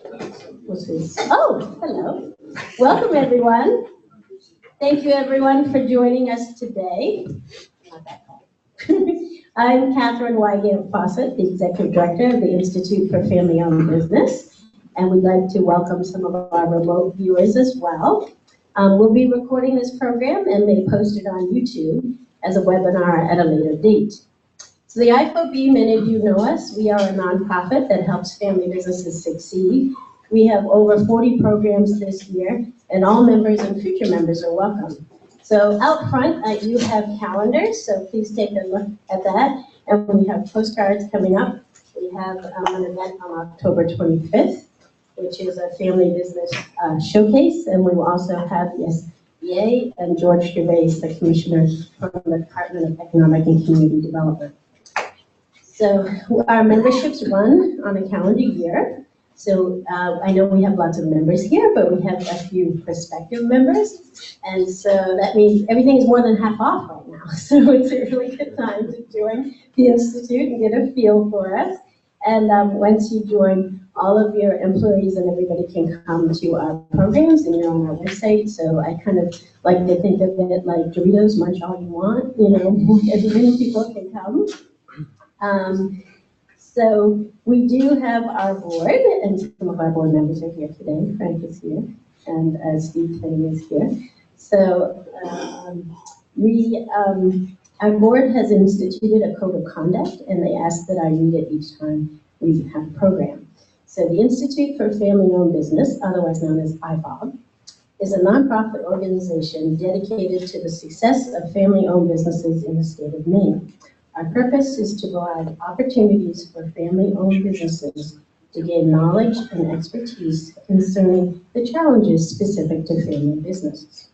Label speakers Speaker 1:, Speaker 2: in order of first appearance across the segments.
Speaker 1: What's this? Oh, hello. Welcome, everyone. Thank you, everyone, for joining us today. Not that call. I'm Catherine Wygant Fawcett, the Executive Director of the Institute for Family-Owned Business, and we'd like to welcome some of our remote viewers as well. We'll be recording this program and may post it on YouTube as a webinar at a later date. So the IFOB, many of you know us. We are a nonprofit that helps family businesses succeed. We have over 40 programs this year, and all members and future members are welcome. So out front, you have calendars, so please take a look at that. And we have postcards coming up. We have an event on October 25th, which is a family business showcase, and we will also have the SBA and George Gervais, the Commissioner from the Department of Economic and Community Development. So our memberships run on a calendar year. So I know we have lots of members here, but we have a few prospective members. And so that means everything is more than half off right now. So it's a really good time to join the Institute and get a feel for us. And once you join, all of your employees and everybody can come to our programs, and you're on our website. So I kind of like to think of it like Doritos, munch all you want, you know, as many people can come. So we do have our board, and some of our board members are here today. Frank is here, and Steve Penny is here. So our board has instituted a code of conduct, and they ask that I read it each time we have a program. So the Institute for Family-Owned Business, otherwise known as IFOB, is a nonprofit organization dedicated to the success of family-owned businesses in the state of Maine. Our purpose is to provide opportunities for family-owned businesses to gain knowledge and expertise concerning the challenges specific to family businesses.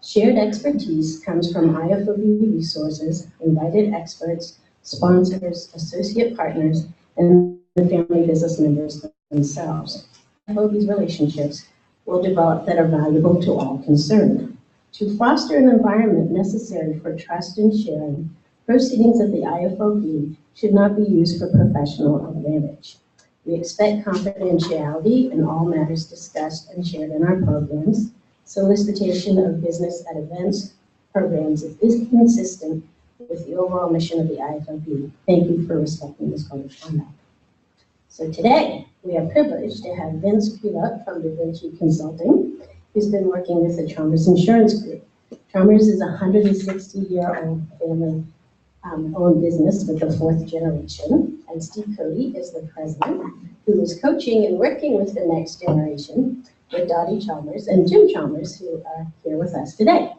Speaker 1: Shared expertise comes from IFOB resources, invited experts, sponsors, associate partners, and the family business members themselves. IFOB's relationships will develop that are valuable to all concerned. To foster an environment necessary for trust and sharing, proceedings of the IFOB should not be used for professional advantage. We expect confidentiality in all matters discussed and shared in our programs. Solicitation of business at events, programs is consistent with the overall mission of the IFOB. Thank you for respecting this code of conduct. So today, we are privileged to have Vince Pelote from the Vinci Consulting, who's been working with the Chalmers Insurance Group. Chalmers is a 160-year-old family owned business with the fourth generation, and Steve Cote is the president, who is coaching and working with the next generation with Dottie Chalmers and Jim Chalmers, who are here with us today.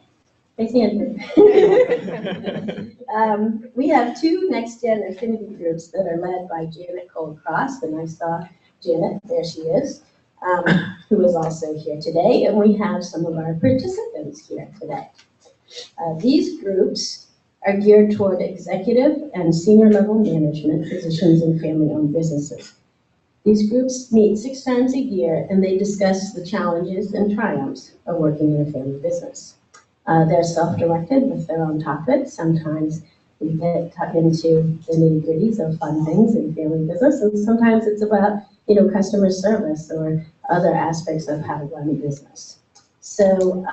Speaker 1: Raise hand. We have two next-gen affinity groups that are led by Janet Cole-Cross, and I saw Janet, there she is, who is also here today, and we have some of our participants here today. These groups are geared toward executive and senior level management positions in family-owned businesses. These groups meet 6 times a year, and they discuss the challenges and triumphs of working in a family business. They're self-directed with their own topics. Sometimes we get into the nitty-gritties of fun things in family business, and sometimes it's about, you know, customer service or other aspects of how to run a business. So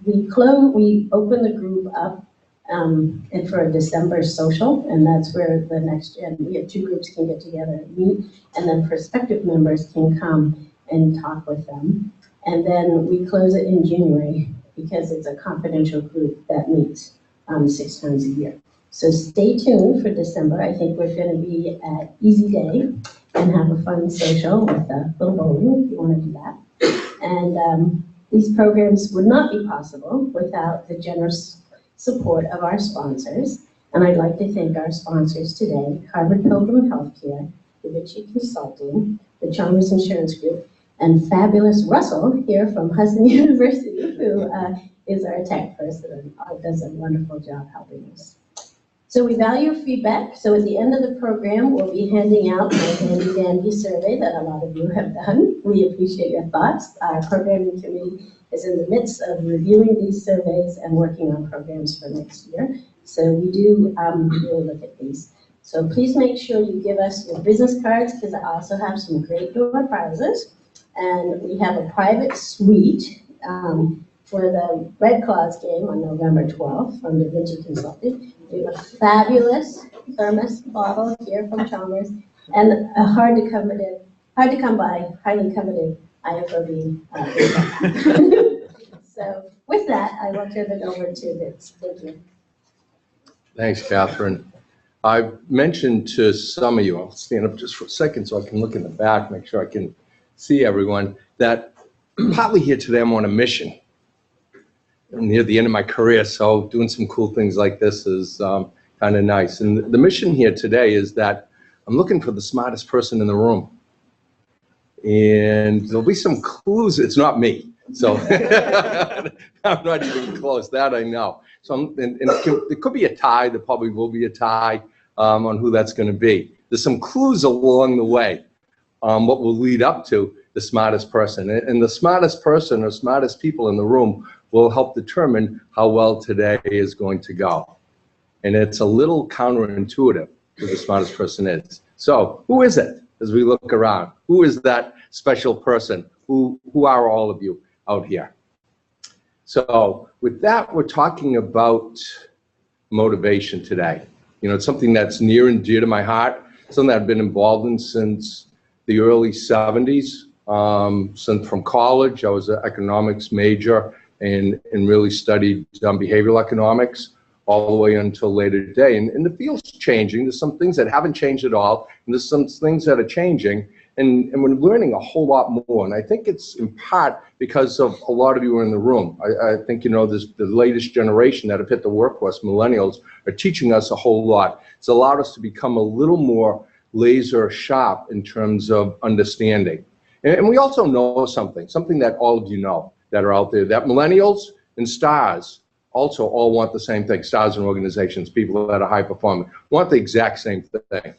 Speaker 1: we open the group up and for a December social, and that's where the next gen, we have 2 groups can get together and meet, and then prospective members can come and talk with them. And then we close it in January because it's a confidential group that meets 6 times a year. So stay tuned for December. I think we're going to be at Easy Day and have a fun social with a little bowling if you want to do that. And these programs would not be possible without the generous support of our sponsors, and I'd like to thank our sponsors today: Harvard Pilgrim Healthcare, the Vinci Consulting, the Chalmers Insurance Group, and fabulous Russell here from Hudson University, who is our tech person and does a wonderful job helping us. So we value feedback. So at the end of the program, we'll be handing out the handy dandy survey that a lot of you have done. We appreciate your thoughts. Our programming committee is in the midst of reviewing these surveys and working on programs for next year. So we do really look at these. So please make sure you give us your business cards, because I also have some great door prizes. And we have a private suite for the Red Claws game on November 12th from the Vinci Consulting. We have a fabulous thermos bottle here from Chalmers, and a hard to come by, highly coveted IFOB. So with that, I will turn it over to Vince. Thank you.
Speaker 2: Thanks, Catherine. I've mentioned to some of you, I'll stand up just for a second so I can look in the back, make sure I can see everyone, that partly here today I'm on a mission. I'm near the end of my career, so doing some cool things like this is kind of nice. And the mission here today is that I'm looking for the smartest person in the room. And there'll be some clues. It's not me, so I'm not even close. That I know. So it could be a tie. There probably will be a tie on who that's going to be. There's some clues along the way, what will lead up to the smartest person. And the smartest person or smartest people in the room will help determine how well today is going to go. And it's a little counterintuitive who the smartest person is. So who is it as we look around? Who is that special person? Who are all of you out here? So with that, we're talking about motivation today. You know, it's something that's near and dear to my heart, something that I've been involved in since the early 70s. Since from college, I was an economics major and really studied behavioral economics all the way until later today. And the field's changing. There's some things that haven't changed at all, and there's some things that are changing. And we're learning a whole lot more. And I think it's in part because of a lot of you are in the room. I think, you know, the latest generation that have hit the workforce, millennials, are teaching us a whole lot. It's allowed us to become a little more laser sharp in terms of understanding. And we also know something that all of you know that are out there, that millennials and stars also all want the same thing. Stars and organizations, people that are high performing, want the exact same thing.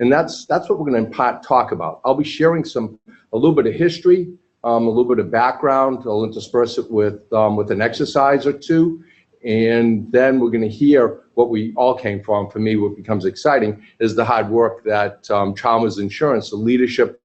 Speaker 2: And that's what we're going to in part talk about. I'll be sharing a little bit of history, a little bit of background. I'll intersperse it with an exercise or two. And then we're going to hear what we all came from. For me, what becomes exciting is the hard work that Chalmers Insurance, the leadership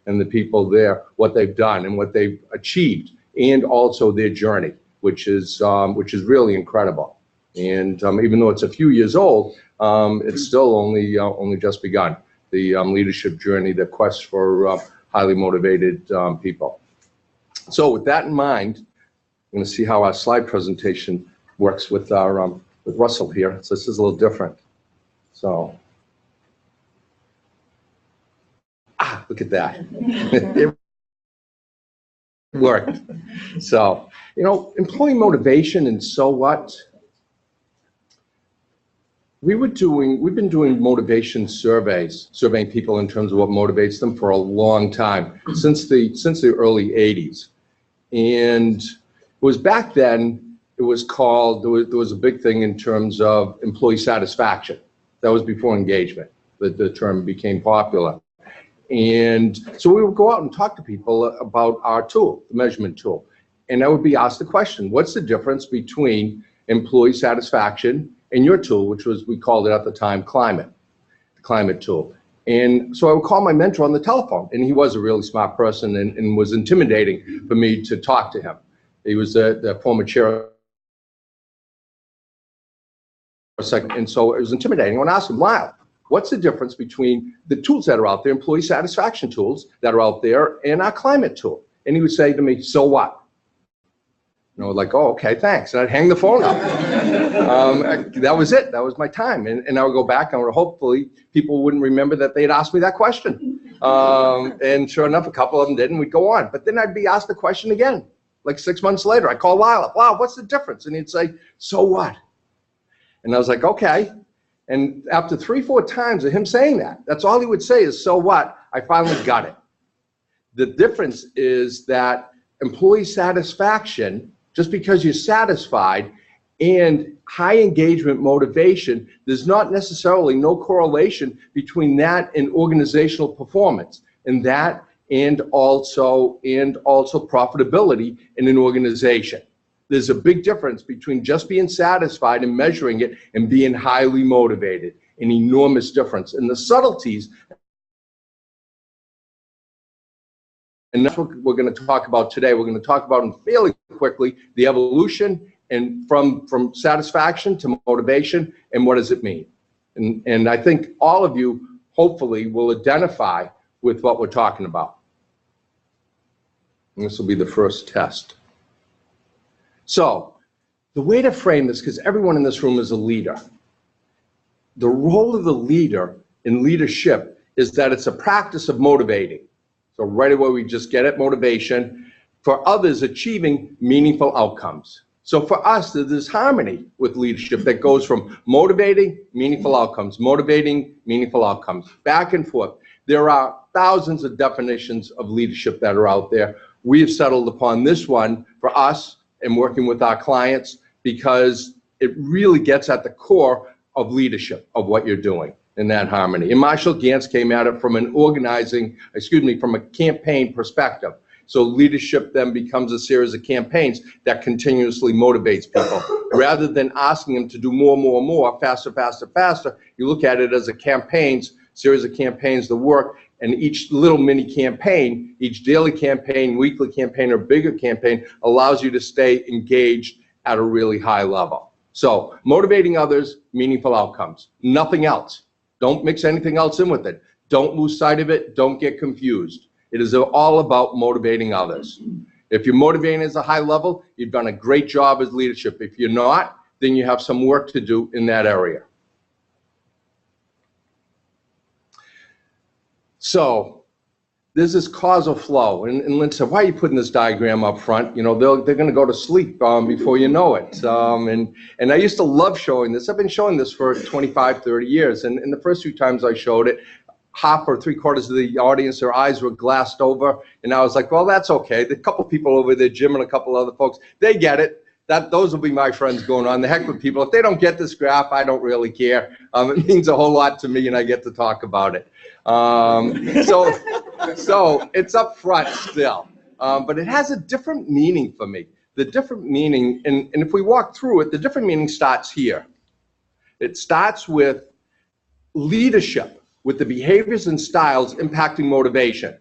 Speaker 2: and the people there, what they've done and what they've achieved, and also their journey, which is really incredible. And even though it's a few years old, it's still only just begun. The leadership journey, the quest for highly motivated people. So with that in mind, I'm going to see how our slide presentation works with our with Russell here. So this is a little different. So, look at that. It worked. So, you know, employee motivation and so what? We've been doing motivation surveys, surveying people in terms of what motivates them for a long time, since the early 80s. And it was back then, it was called, there was a big thing in terms of employee satisfaction. That was before engagement, the term became popular. And so we would go out and talk to people about our tool, the measurement tool. And I would be asked the question, what's the difference between employee satisfaction and your tool, which was, we called it at the time, the climate tool. And so I would call my mentor on the telephone, and he was a really smart person and was intimidating for me to talk to him. He was the former chair, and so it was intimidating. I would ask him, Lyle, what's the difference between the tools that are out there, employee satisfaction tools that are out there, and our climate tool? And he would say to me, so what? And I was like, oh, okay, thanks. And I'd hang the phone up. That was it. That was my time. And I would go back and hopefully people wouldn't remember that they had asked me that question. And sure enough, a couple of them did, and we'd go on. But then I'd be asked the question again, like 6 months later. I'd call Lyle up, wow, what's the difference? And he'd say, so what? And I was like, okay. And after 3 or 4 times of him saying that, that's all he would say is, so what? I finally got it. The difference is that employee satisfaction, just because you're satisfied, and high engagement motivation, there's not necessarily no correlation between that and organizational performance, and that and also profitability in an organization. There's a big difference between just being satisfied and measuring it and being highly motivated, an enormous difference. And the subtleties, and that's what we're going to talk about today. We're going to talk about them fairly quickly, the evolution and from satisfaction to motivation, and what does it mean. And I think all of you hopefully will identify with what we're talking about. And this will be the first test. So the way to frame this, because everyone in this room is a leader, the role of the leader in leadership is that it's a practice of motivating. So right away we just get it, motivation, for others achieving meaningful outcomes. So for us, there's harmony with leadership that goes from motivating, meaningful outcomes, motivating, meaningful outcomes, back and forth. There are thousands of definitions of leadership that are out there. We have settled upon this one for us and working with our clients because it really gets at the core of leadership, of what you're doing in that harmony. And Marshall Gantz came at it from from a campaign perspective. So leadership then becomes a series of campaigns that continuously motivates people. Rather than asking them to do more, faster, you look at it as a series of campaigns that work, and each little mini campaign, each daily campaign, weekly campaign, or bigger campaign allows you to stay engaged at a really high level. So motivating others, meaningful outcomes, nothing else. Don't mix anything else in with it. Don't lose sight of it. Don't get confused. It is all about motivating others. If you're motivating at a high level, you've done a great job as leadership. If you're not, then you have some work to do in that area. So there's this causal flow, and Lynn said, why are you putting this diagram up front? You know, they're going to go to sleep before you know it. And I used to love showing this. I've been showing this for 25, 30 years, and the first few times I showed it, half or three-quarters of the audience, their eyes were glassed over, and I was like, well, that's okay. The couple people over there, Jim and a couple other folks, they get it. Those will be my friends going on. The heck with people. If they don't get this graph, I don't really care. It means a whole lot to me, and I get to talk about it. So it's up front still, but it has a different meaning for me. The different meaning, and if we walk through it, the different meaning starts here. It starts with leadership, with the behaviors and styles impacting motivation.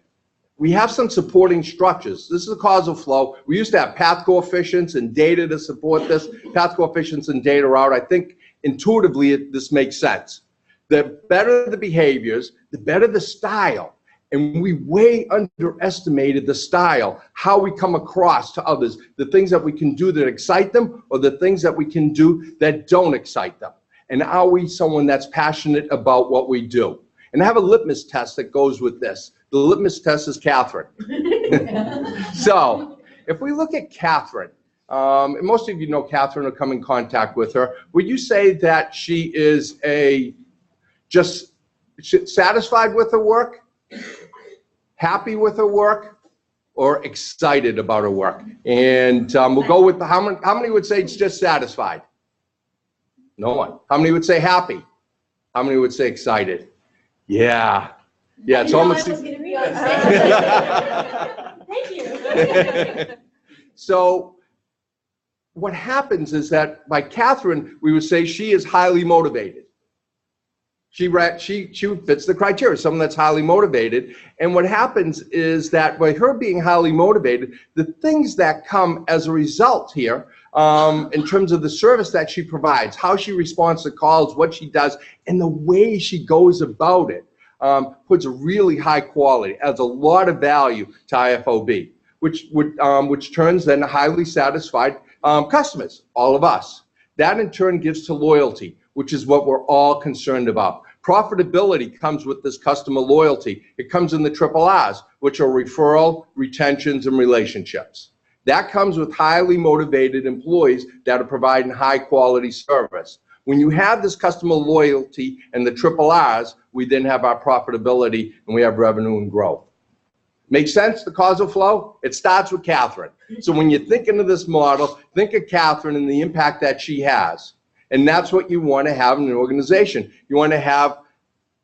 Speaker 2: We have some supporting structures. This is a causal flow. We used to have path coefficients and data to support this. Path coefficients and data are out. I think intuitively this makes sense. The better the behaviors, the better the style. And we way underestimated the style, how we come across to others, the things that we can do that excite them or the things that we can do that don't excite them. And are we someone that's passionate about what we do? And I have a litmus test that goes with this. The litmus test is Catherine. So if we look at Catherine, and most of you know Catherine or come in contact with her, would you say that she is just satisfied with her work, happy with her work, or excited about her work? And we'll go with how many would say it's just satisfied? No one. How many would say happy? How many would say excited? Yeah, it's almost.
Speaker 1: Thank you.
Speaker 2: So what happens is that by Catherine, we would say she is highly motivated. She fits the criteria, someone that's highly motivated. And what happens is that by her being highly motivated, the things that come as a result here, in terms of the service that she provides, how she responds to calls, what she does, and the way she goes about it, puts a really high quality, adds a lot of value to IFOB, which turns then highly satisfied customers, all of us. That in turn gives to loyalty, which is what we're all concerned about. Profitability comes with this customer loyalty. It comes in the triple R's, which are referral, retentions, and relationships. That comes with highly motivated employees that are providing high quality service. When you have this customer loyalty and the triple R's, we then have our profitability and we have revenue and growth. Make sense, the causal flow? It starts with Catherine. So when you're thinking of this model, think of Catherine and the impact that she has. And that's what you want to have in an organization. You want to have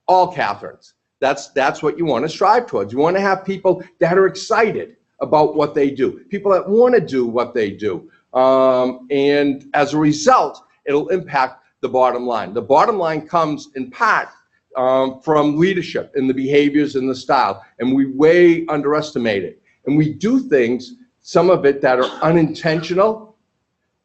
Speaker 2: all Catherines. That's what you want to strive towards. You want to have people that are excited about what they do, people that want to do what they do. and as a result, it'll impact the bottom line. The bottom line comes in part from leadership and the behaviors and the style, and we way underestimate it. And we do things, some of it that are unintentional,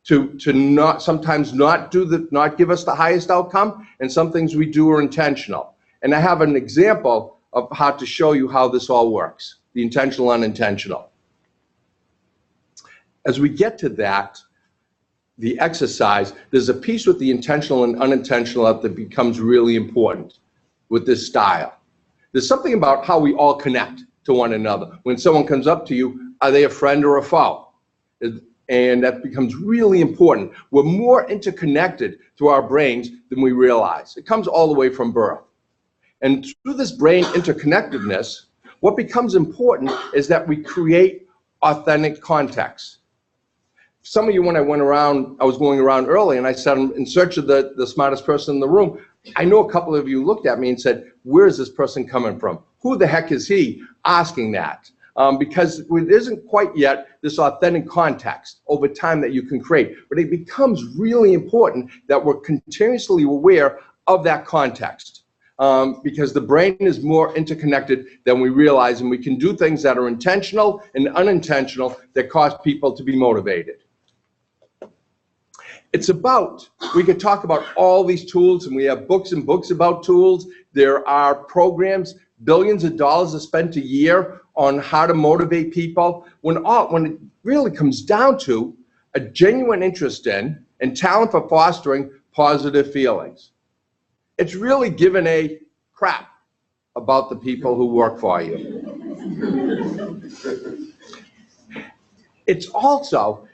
Speaker 2: to not sometimes not give us the highest outcome, and some things we do are intentional. And I have an example of how to show you how this all works, the intentional, unintentional. As we get to that, the exercise, there's a piece with the intentional and unintentional that becomes really important with this style. There's something about how we all connect to one another. When someone comes up to you, are they a friend or a foe? And that becomes really important. We're more interconnected through our brains than we realize. It comes all the way from birth. And through this brain interconnectedness, what becomes important is that we create authentic context. Some of you, when I was going around early and I said I'm in search of the smartest person in the room, I know a couple of you looked at me and said, where is this person coming from? Who the heck is he asking that? Because it isn't quite yet this authentic context over time that you can create. But it becomes really important that we're continuously aware of that context. Because the brain is more interconnected than we realize, and we can do things that are intentional and unintentional that cause people to be motivated. It's about, we could talk about all these tools, and we have books and books about tools. There are programs, billions of dollars are spent a year on how to motivate people, when it really comes down to a genuine interest in and talent for fostering positive feelings. It's really given a crap about the people who work for you. It's also,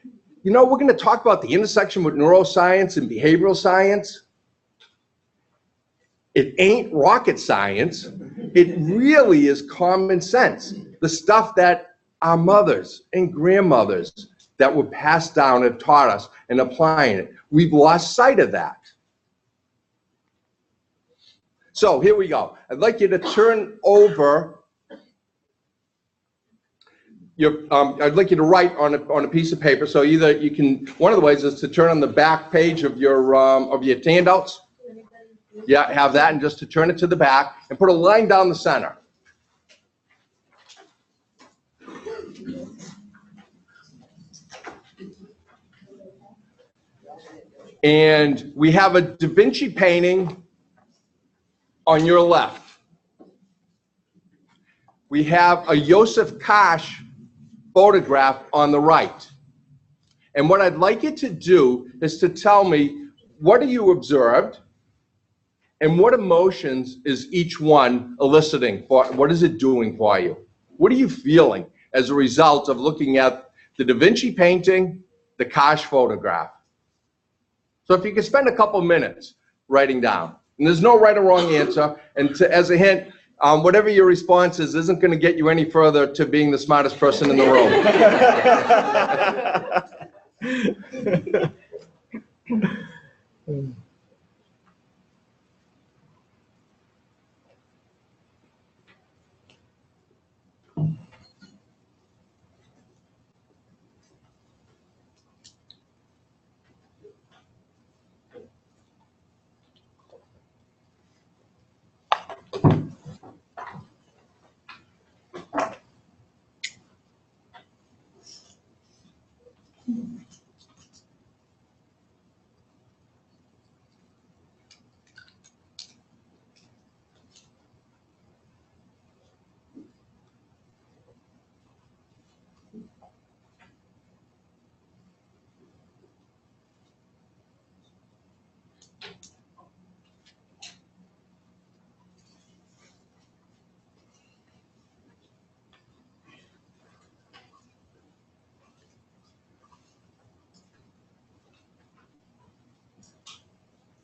Speaker 2: you know, we're going to talk about the intersection with neuroscience and behavioral science. It ain't rocket science. It really is common sense. The stuff that our mothers and grandmothers that were passed down have taught us and applying it. We've lost sight of that. So here we go. I'd like you to turn over I'd like you to write on a piece of paper. So either you can, one of the ways is to turn on the back page of your handouts. Yeah, have that, and just to turn it to the back and put a line down the center. And we have a Da Vinci painting on your left. We have a Joseph Kosh photograph on the right. And what I'd like you to do is to tell me, what have you observed and what emotions is each one eliciting? What is it doing for you? What are you feeling as a result of looking at the Da Vinci painting, the Kosh photograph? So if you could spend a couple minutes writing down. And there's no right or wrong answer. And as a hint, whatever your response is isn't going to get you any further to being the smartest person in the room.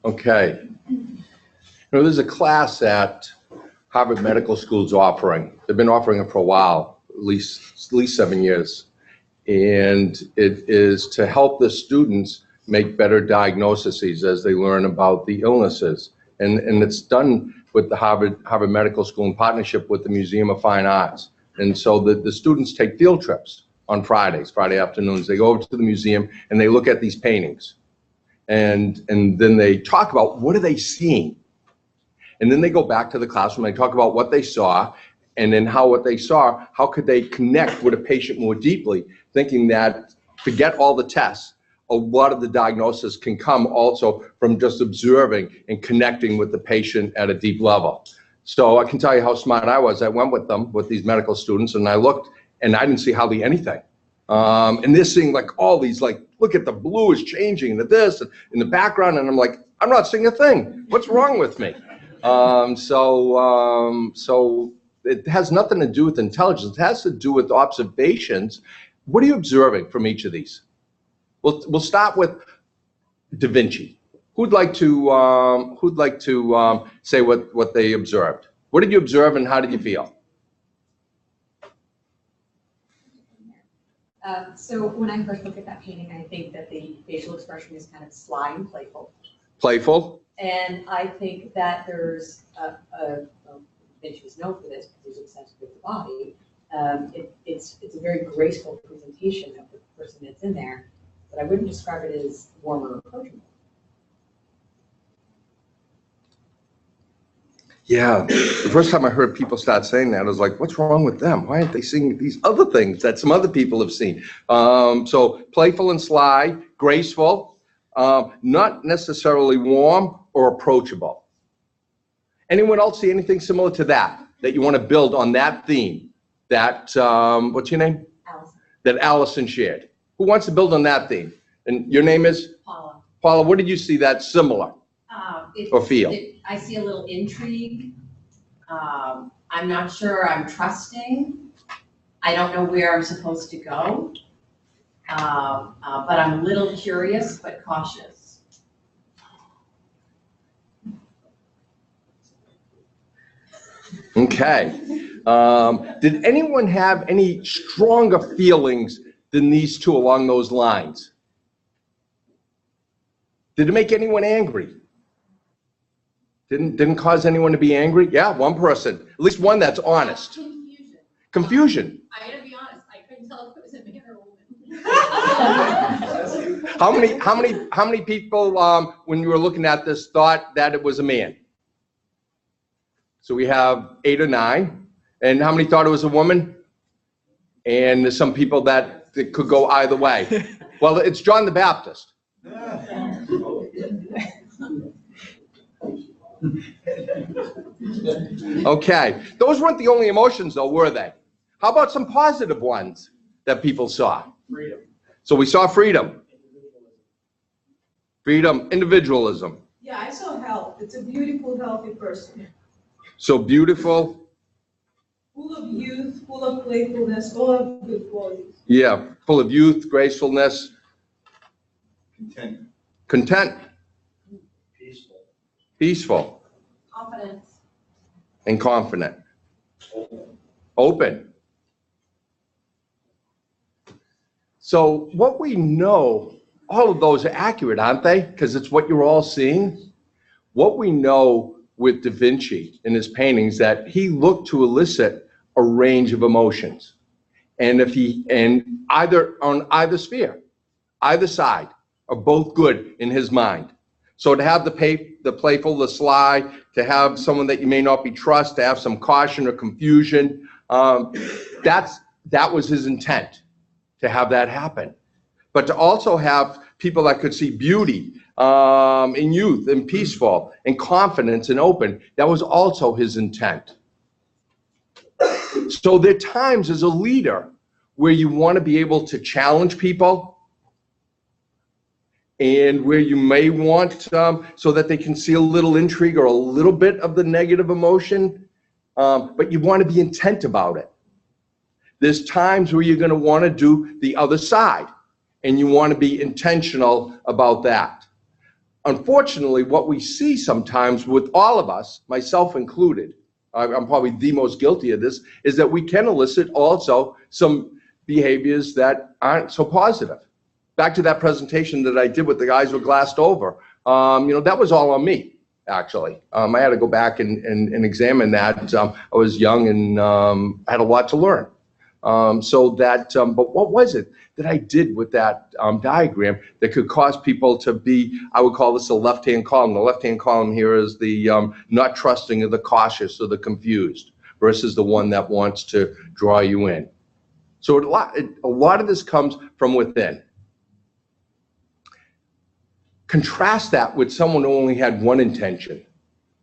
Speaker 2: Okay. There's a class that Harvard Medical School's offering. They've been offering it for a while, at least 7 years. And it is to help the students make better diagnoses as they learn about the illnesses. And it's done with the Harvard Medical School in partnership with the Museum of Fine Arts. And so the students take field trips on Friday afternoons. They go over to the museum and they look at these paintings. And then they talk about what are they seeing. And then they go back to the classroom, they talk about what they saw, and then what they saw, how could they connect with a patient more deeply, thinking that forget all the tests, a lot of the diagnosis can come also from just observing and connecting with the patient at a deep level. So I can tell you how smart I was. I went with them, with these medical students, and I looked, and I didn't see hardly anything. And they're seeing like all these, like, look at the blue is changing to this, and in the background, and I'm like, I'm not seeing a thing. What's wrong with me? So it has nothing to do with intelligence. It has to do with observations. What are you observing from each of these? We'll start with Da Vinci. Who'd like to say what they observed? What did you observe and how did you feel?
Speaker 3: So when I first look at that painting, I think that the facial expression is kind of sly and playful.
Speaker 2: Playful?
Speaker 3: And I think that there's Vinci was known for this because he's obsessed with the body. It's a very graceful presentation of the person that's in there, but I wouldn't describe it as warm or approachable.
Speaker 2: Yeah, the first time I heard people start saying that, I was like, what's wrong with them? Why aren't they seeing these other things that some other people have seen? So playful and sly, graceful, not necessarily warm or approachable. Anyone else see anything similar to that you want to build on that theme that, what's your name?
Speaker 3: Allison.
Speaker 2: That Allison shared. Who wants to build on that theme? And your name is?
Speaker 4: Paula.
Speaker 2: Paula, what did you see that's similar or feel?
Speaker 4: I see a little intrigue. I'm not sure I'm trusting. I don't know where I'm supposed to go. But I'm a little curious but cautious.
Speaker 2: Okay. Did anyone have any stronger feelings than these two along those lines? Did it make anyone angry? Didn't cause anyone to be angry? Yeah, one person. At least one that's honest.
Speaker 5: Confusion.
Speaker 2: Confusion.
Speaker 5: I gotta be honest, I couldn't tell if it was a man or a woman.
Speaker 2: How many people, when you were looking at this, thought that it was a man? So we have 8 or 9. And how many thought it was a woman? And there's some people that it could go either way. Well, it's John the Baptist. Okay, those weren't the only emotions though, were they? How about some positive ones that people saw?
Speaker 6: Freedom.
Speaker 2: So we saw freedom. Freedom, individualism.
Speaker 7: Yeah, I saw health. It's a beautiful, healthy person.
Speaker 2: So beautiful.
Speaker 7: Full of youth, full of playfulness, all of good qualities.
Speaker 2: Yeah, full of youth, gracefulness.
Speaker 6: Content.
Speaker 2: Content.
Speaker 6: Peaceful.
Speaker 2: Peaceful.
Speaker 4: Confidence.
Speaker 2: And confident. Open. So what we know, all of those are accurate, aren't they? Because it's what you're all seeing. What we know with Da Vinci in his paintings, that he looked to elicit a range of emotions. And either on either sphere, either side, are both good in his mind. So to have the playful, the sly, to have someone that you may not be trust, to have some caution or confusion, that was his intent, to have that happen. But to also have people that could see beauty in youth and peaceful and confidence and open, that was also his intent. So there are times as a leader where you want to be able to challenge people, and where you may want so that they can see a little intrigue or a little bit of the negative emotion, but you want to be intent about it. There's times where you're going to want to do the other side, and you want to be intentional about that. Unfortunately, what we see sometimes with all of us, myself included, I'm probably the most guilty of this, is that we can elicit also some behaviors that aren't so positive. Back to that presentation that I did with the guys who were glassed over, that was all on me, actually. I had to go back and examine that. I was young and I had a lot to learn. But what was it that I did with that diagram that could cause people to be, I would call this the left-hand column. The left-hand column here is the not trusting, or the cautious, or the confused, versus the one that wants to draw you in. So a lot of this comes from within. Contrast that with someone who only had one intention,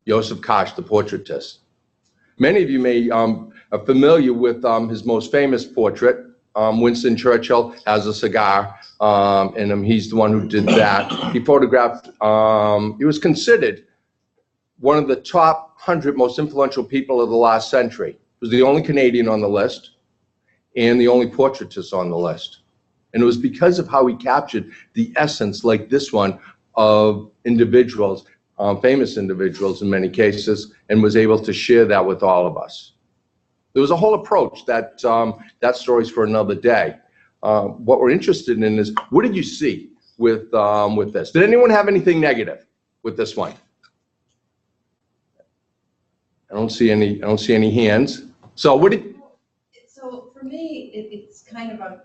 Speaker 2: Joseph Koch, the portraitist. Many of you may are familiar with his most famous portrait. Winston Churchill has a cigar, and he's the one who did that. He photographed, he was considered one of the top 100 most influential people of the last century. He was the only Canadian on the list and the only portraitist on the list. And it was because of how he captured the essence, like this one, of individuals, famous individuals in many cases, and was able to share that with all of us. There was a whole approach that story's for another day. What we're interested in is, what did you see with this? Did anyone have anything negative with this one? I don't see any hands. So what did?
Speaker 4: So for me, it's kind of a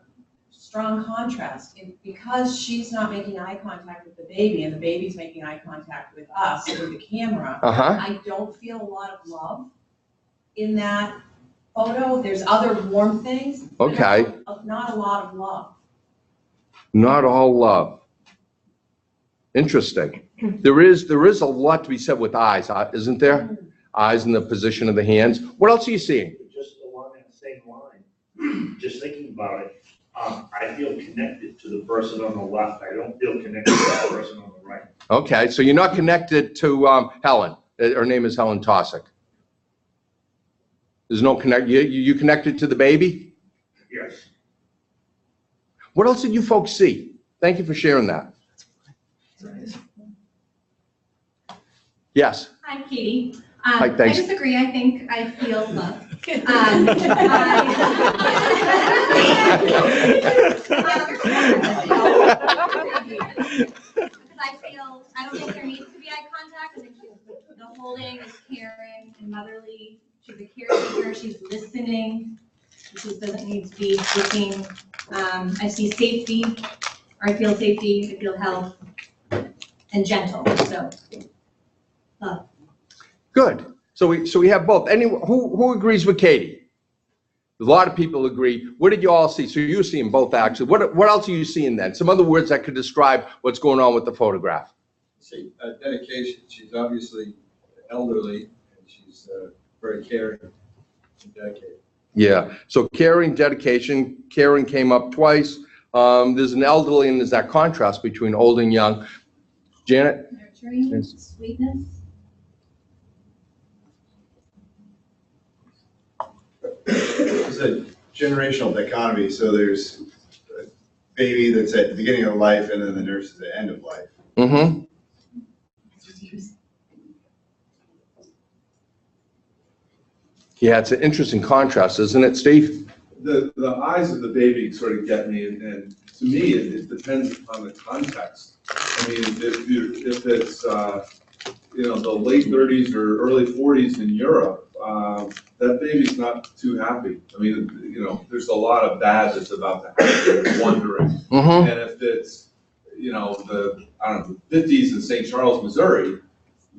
Speaker 4: strong contrast. Because she's not making eye contact with the baby and the baby's making eye contact with us through the camera, I don't feel a lot of love in that photo. There's other warm things.
Speaker 2: Okay.
Speaker 4: Not a lot of love.
Speaker 2: Not all love. Interesting. There is a lot to be said with eyes, isn't there? Eyes and the position of the hands. What else are you seeing?
Speaker 6: Just along that same line, just thinking about it, I feel connected to the person on the left. I don't feel connected to the person on the right.
Speaker 2: Okay, so you're not connected to Helen. Her name is Helen Tosick. There's no connect. You connected to the baby?
Speaker 6: Yes.
Speaker 2: What else did you folks see? Thank you for sharing that. Yes.
Speaker 5: Hi, Katie.
Speaker 2: Hi,
Speaker 5: I
Speaker 2: thanks.
Speaker 5: disagree. I think I feel love. I don't think there needs to be eye contact. I think the holding is caring and motherly. She's a caretaker. She's listening. She doesn't need to be looking. I see safety, or I feel safety. I feel health and gentle. So, love.
Speaker 2: Good. So we have both. Who agrees with Katie? A lot of people agree. What did you all see? So you're seeing both actually. What else are you seeing then? Some other words that could describe what's going on with the photograph.
Speaker 8: See, dedication. She's obviously elderly, and she's very caring and dedicated.
Speaker 2: Yeah. So caring, dedication. Caring came up twice. There's an elderly, and there's that contrast between old and young. Janet?
Speaker 5: Nurturing,
Speaker 2: Yes.
Speaker 5: sweetness.
Speaker 9: It's a generational dichotomy, so there's a baby that's at the beginning of life and then the nurse is at the end of life.
Speaker 2: Mm-hmm. Yeah, it's an interesting contrast, isn't it, Steve?
Speaker 10: The eyes of the baby sort of get me, and to me, it depends on the context. I mean, if it's the late 30s or early 40s in Europe, that baby's not too happy. I mean, there's a lot of bad that's about to happen, wondering.
Speaker 2: Mm-hmm.
Speaker 10: And if it's, the 50s in St. Charles, Missouri,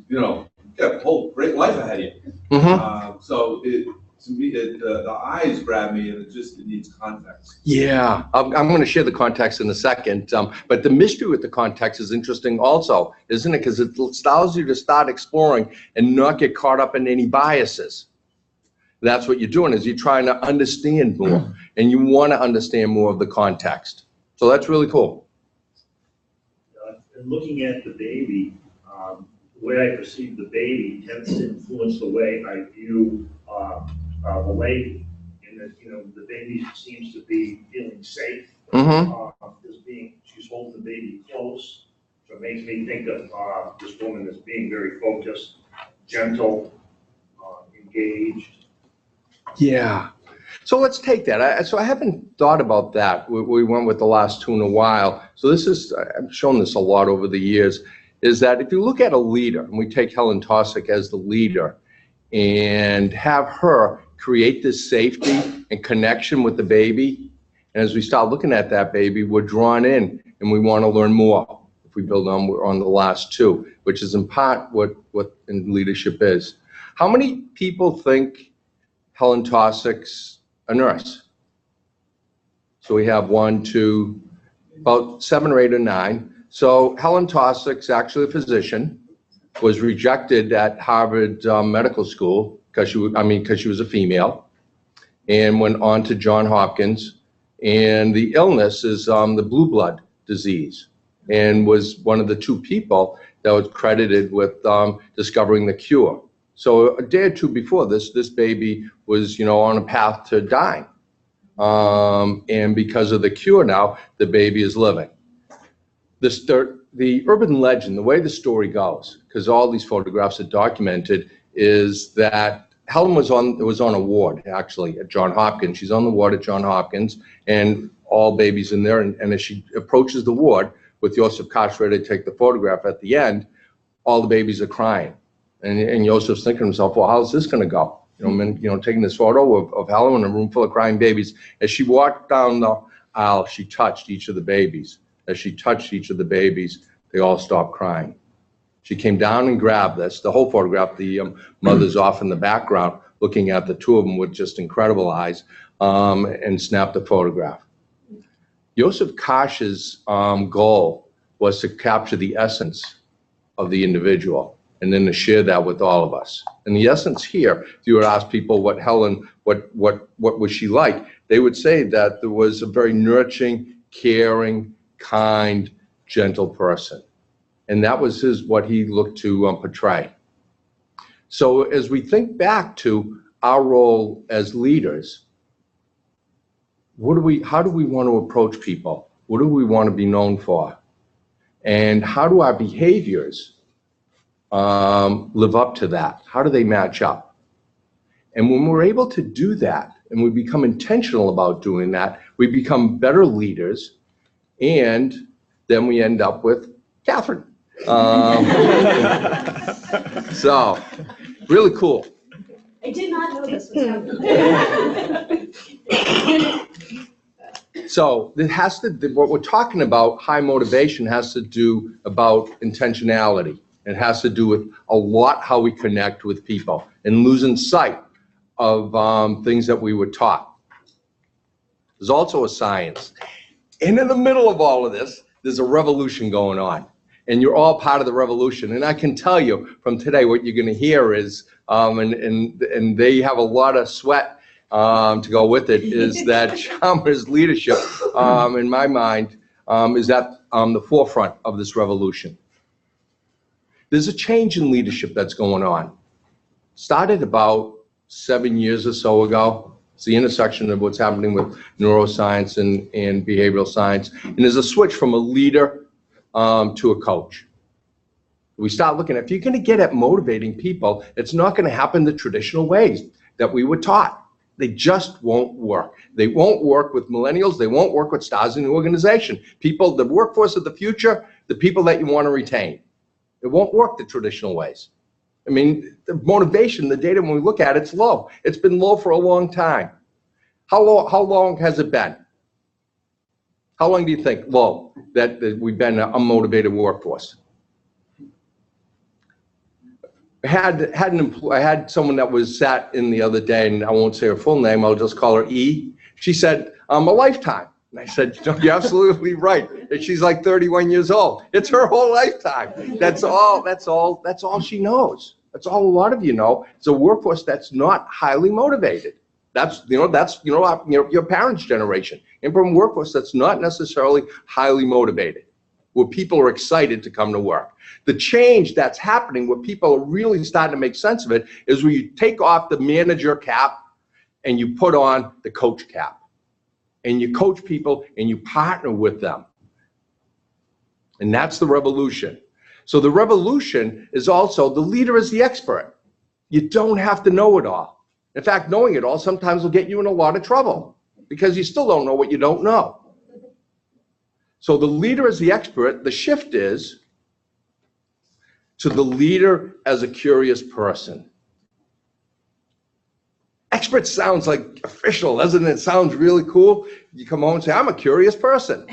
Speaker 10: you got a whole great life ahead of you.
Speaker 2: Mm-hmm.
Speaker 10: So to me, the eyes grab me, and it needs context.
Speaker 2: Yeah, I'm going to share the context in a second, but the mystery with the context is interesting also, isn't it? Because it allows you to start exploring and not get caught up in any biases. That's what you're doing, is you're trying to understand more, and you want to understand more of the context. So that's really cool.
Speaker 6: And looking at the baby, the way I perceive the baby tends to influence the way I view the lady. In that, the baby seems to be feeling safe.
Speaker 2: Mm-hmm.
Speaker 6: She's holding the baby close. So it makes me think of this woman as being very focused, gentle, engaged.
Speaker 2: Yeah. So let's take that. So I haven't thought about that. We went with the last two in a while. So I've shown this a lot over the years, is that if you look at a leader, and we take Helen Tosick as the leader, and have her create this safety and connection with the baby. And as we start looking at that baby, we're drawn in and we want to learn more. If we build on the last two, which is in part what in leadership is. How many people think Helen Taussig's a nurse? So we have 1, 2, about 7 or 8 or 9. So Helen Taussig's actually a physician, was rejected at Harvard Medical School because she was a female, and went on to Johns Hopkins. And the illness is the blue blood disease, and was one of the 2 people that was credited with discovering the cure. So a day or 2 before this baby was, on a path to dying. And because of the cure now, the baby is living. The urban legend, the way the story goes, because all these photographs are documented, is that Helen was on a ward, actually, at Johns Hopkins. She's on the ward at Johns Hopkins, and all babies in there. And as she approaches the ward with Joseph Koch ready to take the photograph at the end, all the babies are crying. And Joseph's thinking to himself, well, how's this going to go? Taking this photo of Helen in a room full of crying babies. As she walked down the aisle, she touched each of the babies. As she touched each of the babies, they all stopped crying. She came down and grabbed this. The whole photograph, the mother's off in the background, looking at the 2 of them with just incredible eyes, and snapped the photograph. Joseph Koch's goal was to capture the essence of the individual, and then to share that with all of us. And the essence here, if you would ask people what Helen, what was she like, they would say that there was a very nurturing, caring, kind, gentle person. And that was what he looked to portray. So as we think back to our role as leaders, how do we want to approach people? What do we want to be known for? And how do our behaviors live up to that? How do they match up? And when we're able to do that, and we become intentional about doing that, we become better leaders, and then we end up with Catherine. So, really cool.
Speaker 1: I did not know this was happening.
Speaker 2: So it has to, what we're talking about, high motivation, has to do about intentionality. It has to do with a lot how we connect with people and losing sight of things that we were taught. There's also a science. And in the middle of all of this, there's a revolution going on. And you're all part of the revolution. And I can tell you from today, what you're going to hear is, and they have a lot of sweat to go with it, is that Chalmers leadership, in my mind, is at the forefront of this revolution. There's a change in leadership that's going on. Started about 7 years or so ago. It's the intersection of what's happening with neuroscience and behavioral science. And there's a switch from a leader to a coach. We start looking at, if you're going to get at motivating people, it's not going to happen the traditional ways that we were taught. They just won't work. They won't work with millennials. They won't work with stars in the organization. People, the workforce of the future, the people that you want to retain. It won't work the traditional ways. I mean, the motivation, the data, when we look at it, it's low. It's been low for a long time. How long has it been? How long do you think low that we've been an unmotivated workforce? I had someone that was sat in the other day, and I won't say her full name, I'll just call her E. She said, a lifetime. And I said, you're absolutely right. And she's like 31 years old. It's her whole lifetime. That's all she knows. That's all a lot of you know. It's a workforce that's not highly motivated. That's your parents' generation. And from a workforce that's not necessarily highly motivated, where people are excited to come to work. The change that's happening, where people are really starting to make sense of it, is where you take off the manager cap and you put on the coach cap. And you coach people and you partner with them. And that's the revolution. So the revolution is also, the leader is the expert. You don't have to know it all. In fact, knowing it all sometimes will get you in a lot of trouble, because you still don't know what you don't know. So the leader is the expert. The shift is to the leader as a curious person. Expert sounds like official, doesn't it? It sounds really cool. You come home and say, I'm a curious person.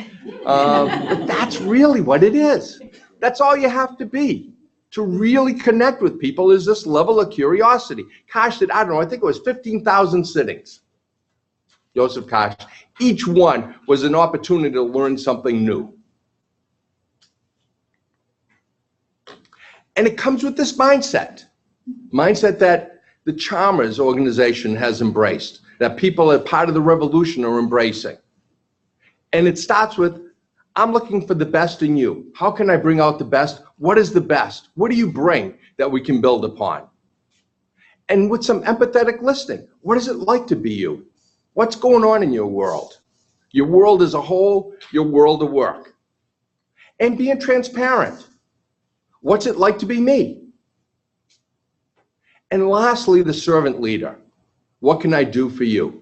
Speaker 2: But that's really what it is. That's all you have to be. To really connect with people is this level of curiosity. Koch did, I don't know, I think it was 15,000 sittings. Joseph Koch. Each one was an opportunity to learn something new. And it comes with this mindset that the Chalmers organization has embraced, that people that are part of the revolution are embracing. And it starts with, I'm looking for the best in you. How can I bring out the best? What is the best? What do you bring that we can build upon? And with some empathetic listening, what is it like to be you? What's going on in your world? Your world as a whole, your world of work. And being transparent. What's it like to be me? And lastly, the servant leader. What can I do for you?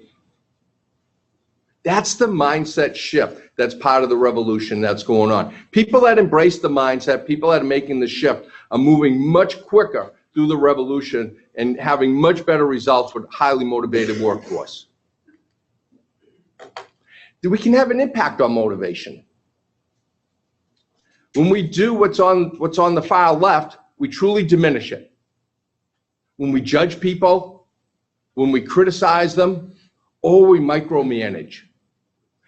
Speaker 2: That's the mindset shift that's part of the revolution that's going on. People that embrace the mindset, people that are making the shift, are moving much quicker through the revolution and having much better results with a highly motivated workforce. We can have an impact on motivation. When we do what's on the far left, we truly diminish it. When we judge people, when we criticize them, or we micromanage.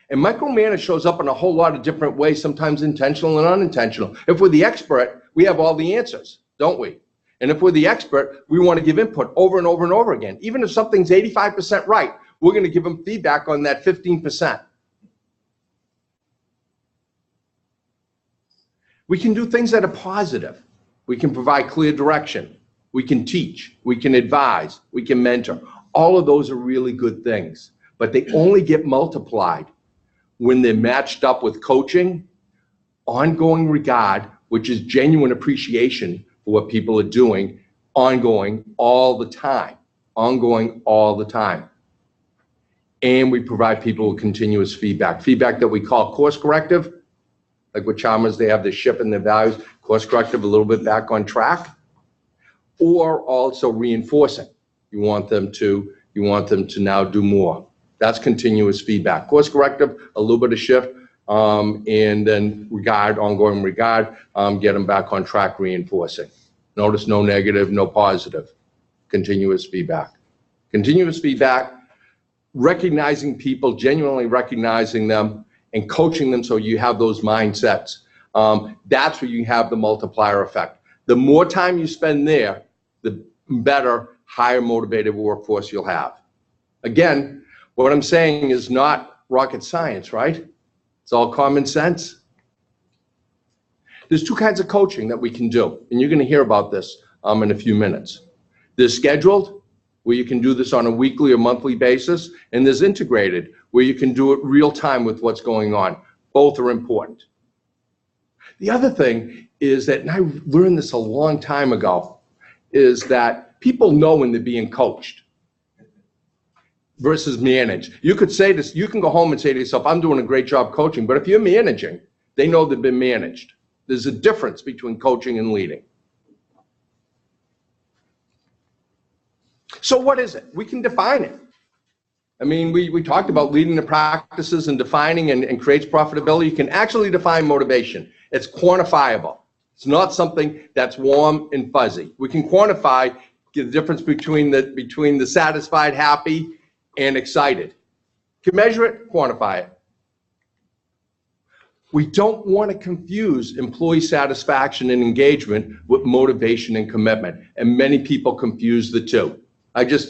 Speaker 2: And micromanage shows up in a whole lot of different ways, sometimes intentional and unintentional. If we're the expert, we have all the answers, don't we? And if we're the expert, we want to give input over and over and over again. Even if something's 85% right, we're going to give them feedback on that 15%. We can do things that are positive. We can provide clear direction. We can teach. We can advise. We can mentor. All of those are really good things, but they only get multiplied when they're matched up with coaching, ongoing regard, which is genuine appreciation for what people are doing, ongoing all the time, And we provide people with continuous feedback that we call course corrective. Like with Chalmers, they have the ship and their values, course corrective, a little bit back on track, or also reinforcing. You want them to now do more. That's continuous feedback. Course corrective, a little bit of shift, and then ongoing regard, get them back on track, reinforcing. Notice no negative, no positive. Continuous feedback. Continuous feedback, recognizing people, genuinely recognizing them, and coaching them so you have those mindsets. That's where you have the multiplier effect. The more time you spend there, the better, higher motivated workforce you'll have. Again, what I'm saying is not rocket science, right? It's all common sense. There's two kinds of coaching that we can do, and you're going to hear about this in a few minutes. There's scheduled, where you can do this on a weekly or monthly basis, and there's integrated, where you can do it real time with what's going on. Both are important. The other thing is that, and I learned this a long time ago, is that people know when they're being coached versus managed. You could say this, you can go home and say to yourself, I'm doing a great job coaching, but if you're managing, they know they've been managed. There's a difference between coaching and leading. So what is it? We can define it. I mean, we talked about leading the practices and defining and creates profitability. You can actually define motivation. It's quantifiable. It's not something that's warm and fuzzy. We can quantify the difference between the satisfied, happy, and excited. You can measure it, quantify it. We don't want to confuse employee satisfaction and engagement with motivation and commitment, and many people confuse the two.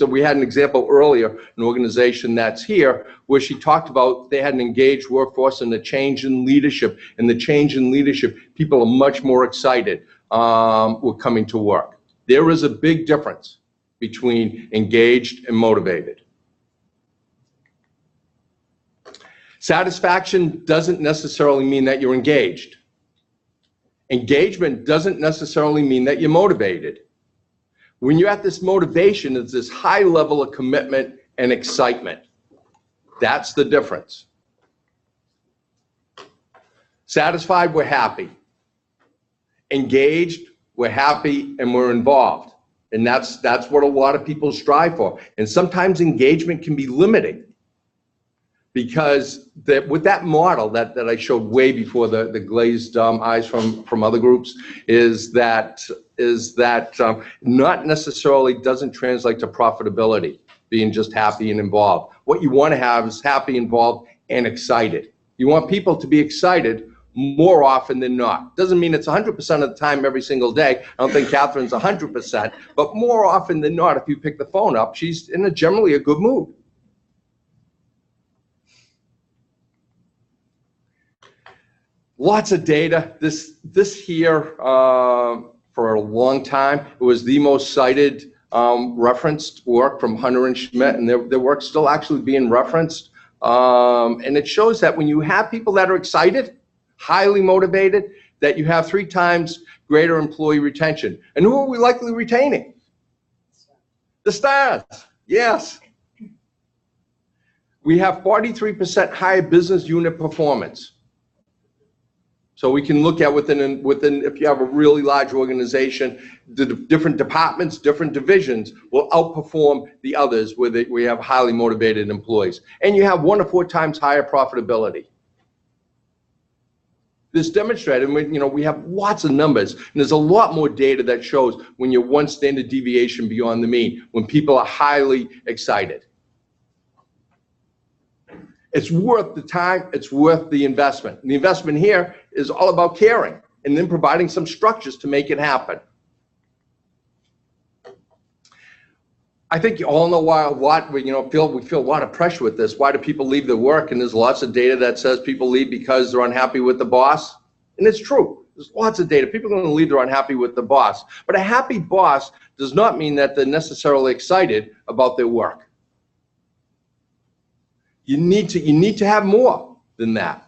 Speaker 2: We had an example earlier, an organization that's here, where she talked about they had an engaged workforce and the change in leadership. And the change in leadership, people are much more excited with coming to work. There is a big difference between engaged and motivated. Satisfaction doesn't necessarily mean that you're engaged. Engagement doesn't necessarily mean that you're motivated. When you're at this motivation, it's this high level of commitment and excitement. That's the difference. Satisfied, we're happy. Engaged, we're happy and we're involved. And that's what a lot of people strive for. And sometimes engagement can be limiting, because with that model that I showed way before the glazed eyes from other groups, is that not necessarily doesn't translate to profitability, being just happy and involved. What you want to have is happy, involved, and excited. You want people to be excited more often than not. Doesn't mean it's 100% of the time every single day. I don't think Catherine's 100%, but more often than not, if you pick the phone up, she's in generally a good mood. Lots of data. This here, for a long time, it was the most cited referenced work from Hunter and Schmidt, and their work's still actually being referenced. And it shows that when you have people that are excited, highly motivated, that you have 3 times greater employee retention. And who are we likely retaining? The stars, yes. We have 43% higher business unit performance. So we can look at within, if you have a really large organization, the different departments, different divisions will outperform the others where we have highly motivated employees. And you have 1 to 4 times higher profitability. This demonstrated, and we have lots of numbers, and there's a lot more data that shows when you're 1 standard deviation beyond the mean, when people are highly excited. It's worth the time, it's worth the investment. And the investment here is all about caring and then providing some structures to make it happen. I think you all know why we feel a lot of pressure with this. Why do people leave their work? And there's lots of data that says people leave because they're unhappy with the boss. And it's true. There's lots of data. People are going to leave, they're unhappy with the boss. But a happy boss does not mean that they're necessarily excited about their work. You need to have more than that.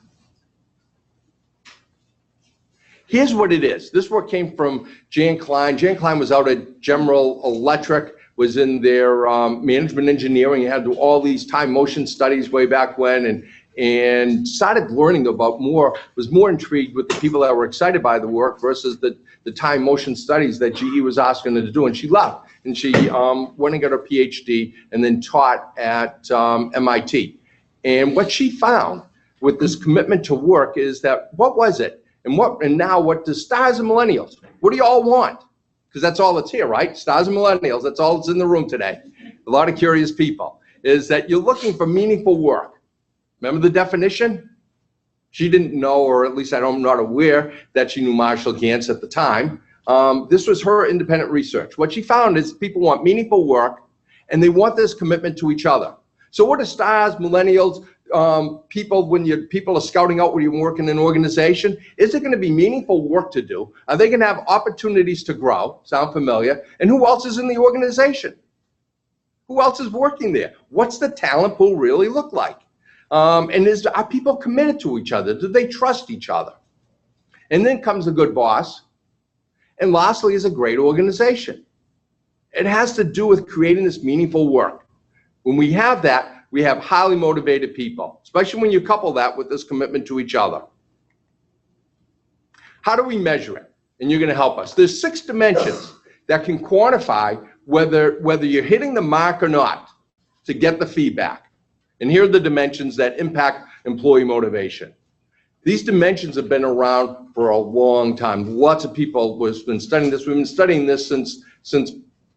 Speaker 2: Here's what it is. This work came from Jan Klein. Jan Klein was out at General Electric, was in their management engineering, had to do all these time motion studies way back when, and started learning about was more intrigued with the people that were excited by the work versus the time motion studies that GE was asking her to do. And she left, and she went and got her PhD and then taught at MIT. And what she found with this commitment to work is that, what was it? And now what does stars and millennials, what do you all want? Because that's all that's here, right? Stars and millennials, that's all that's in the room today. A lot of curious people. Is that you're looking for meaningful work. Remember the definition? She didn't know, or at least I'm not aware, that she knew Marshall Gantz at the time. This was her independent research. What she found is people want meaningful work, and they want this commitment to each other. So what are stars, millennials, people, when people are scouting out when you work in an organization? Is there going to be meaningful work to do? Are they going to have opportunities to grow? Sound familiar? And who else is in the organization? Who else is working there? What's the talent pool really look like? And are people committed to each other? Do they trust each other? And then comes a good boss. And lastly is a great organization. It has to do with creating this meaningful work. When we have that, we have highly motivated people, especially when you couple that with this commitment to each other. How do we measure it? And you're going to help us. There's 6 dimensions that can quantify whether you're hitting the mark or not to get the feedback. And here are the dimensions that impact employee motivation. These dimensions have been around for a long time. Lots of people have been studying this. We've been studying this since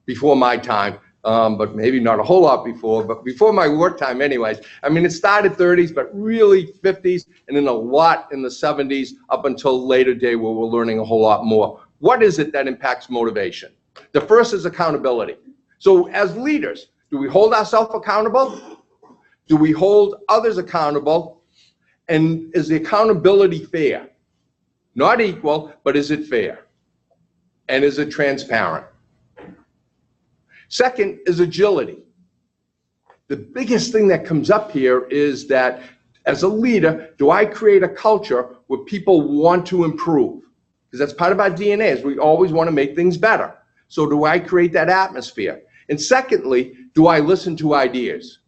Speaker 2: before my time. But maybe not a whole lot before, but before my work time anyways. I mean, it started 30s, but really 50s, and then a lot in the 70s up until later day where we're learning a whole lot more. What is it that impacts motivation? The first is accountability. So as leaders, do we hold ourselves accountable? Do we hold others accountable? And is the accountability fair? Not equal, but is it fair? And is it transparent? Second is agility. The biggest thing that comes up here is that as a leader, do I create a culture where people want to improve? Because that's part of our DNA, is we always want to make things better. So do I create that atmosphere? And secondly, do I listen to ideas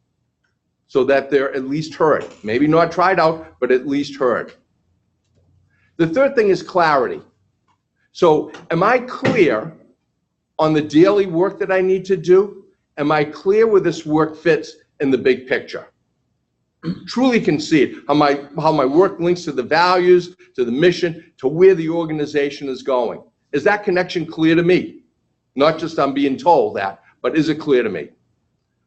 Speaker 2: so that they're at least heard? Maybe not tried out, but at least heard. The third thing is clarity. So am I clear on the daily work that I need to do? Am I clear where this work fits in the big picture? Truly can see it, how my work links to the values, to the mission, to where the organization is going. Is that connection clear to me? Not just I'm being told that, but is it clear to me?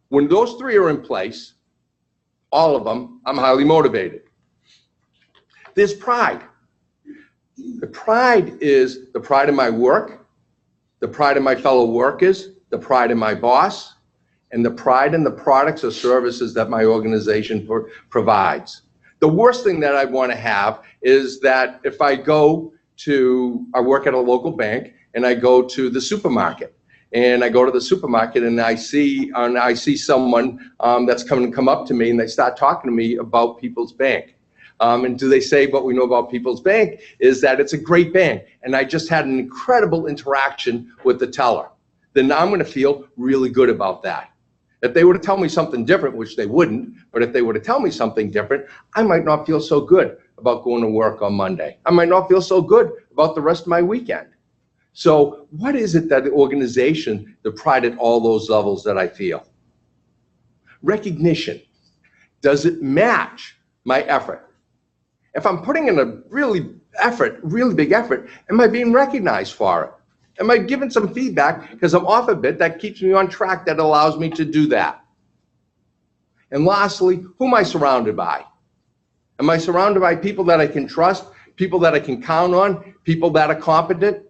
Speaker 2: When those three are in place, all of them, I'm highly motivated. There's pride. The pride is the pride in my work, the pride in my fellow workers, the pride in my boss, and the pride in the products or services that my organization provides. The worst thing that I want to have is that if I work at a local bank and I go to the supermarket, and I go to the supermarket and I see someone that's come up to me and they start talking to me about People's Bank. And do they say what we know about People's Bank is that it's a great bank and I just had an incredible interaction with the teller. Then I'm going to feel really good about that. If they were to tell me something different, which they wouldn't, but if they were to tell me something different, I might not feel so good about going to work on Monday. I might not feel so good about the rest of my weekend. So what is it that the organization, the pride at all those levels that I feel? Recognition. Does it match my effort? If I'm putting in a really big effort, am I being recognized for it? Am I given some feedback because I'm off a bit that keeps me on track, that allows me to do that? And lastly, who am I surrounded by? Am I surrounded by people that I can trust, people that I can count on, people that are competent?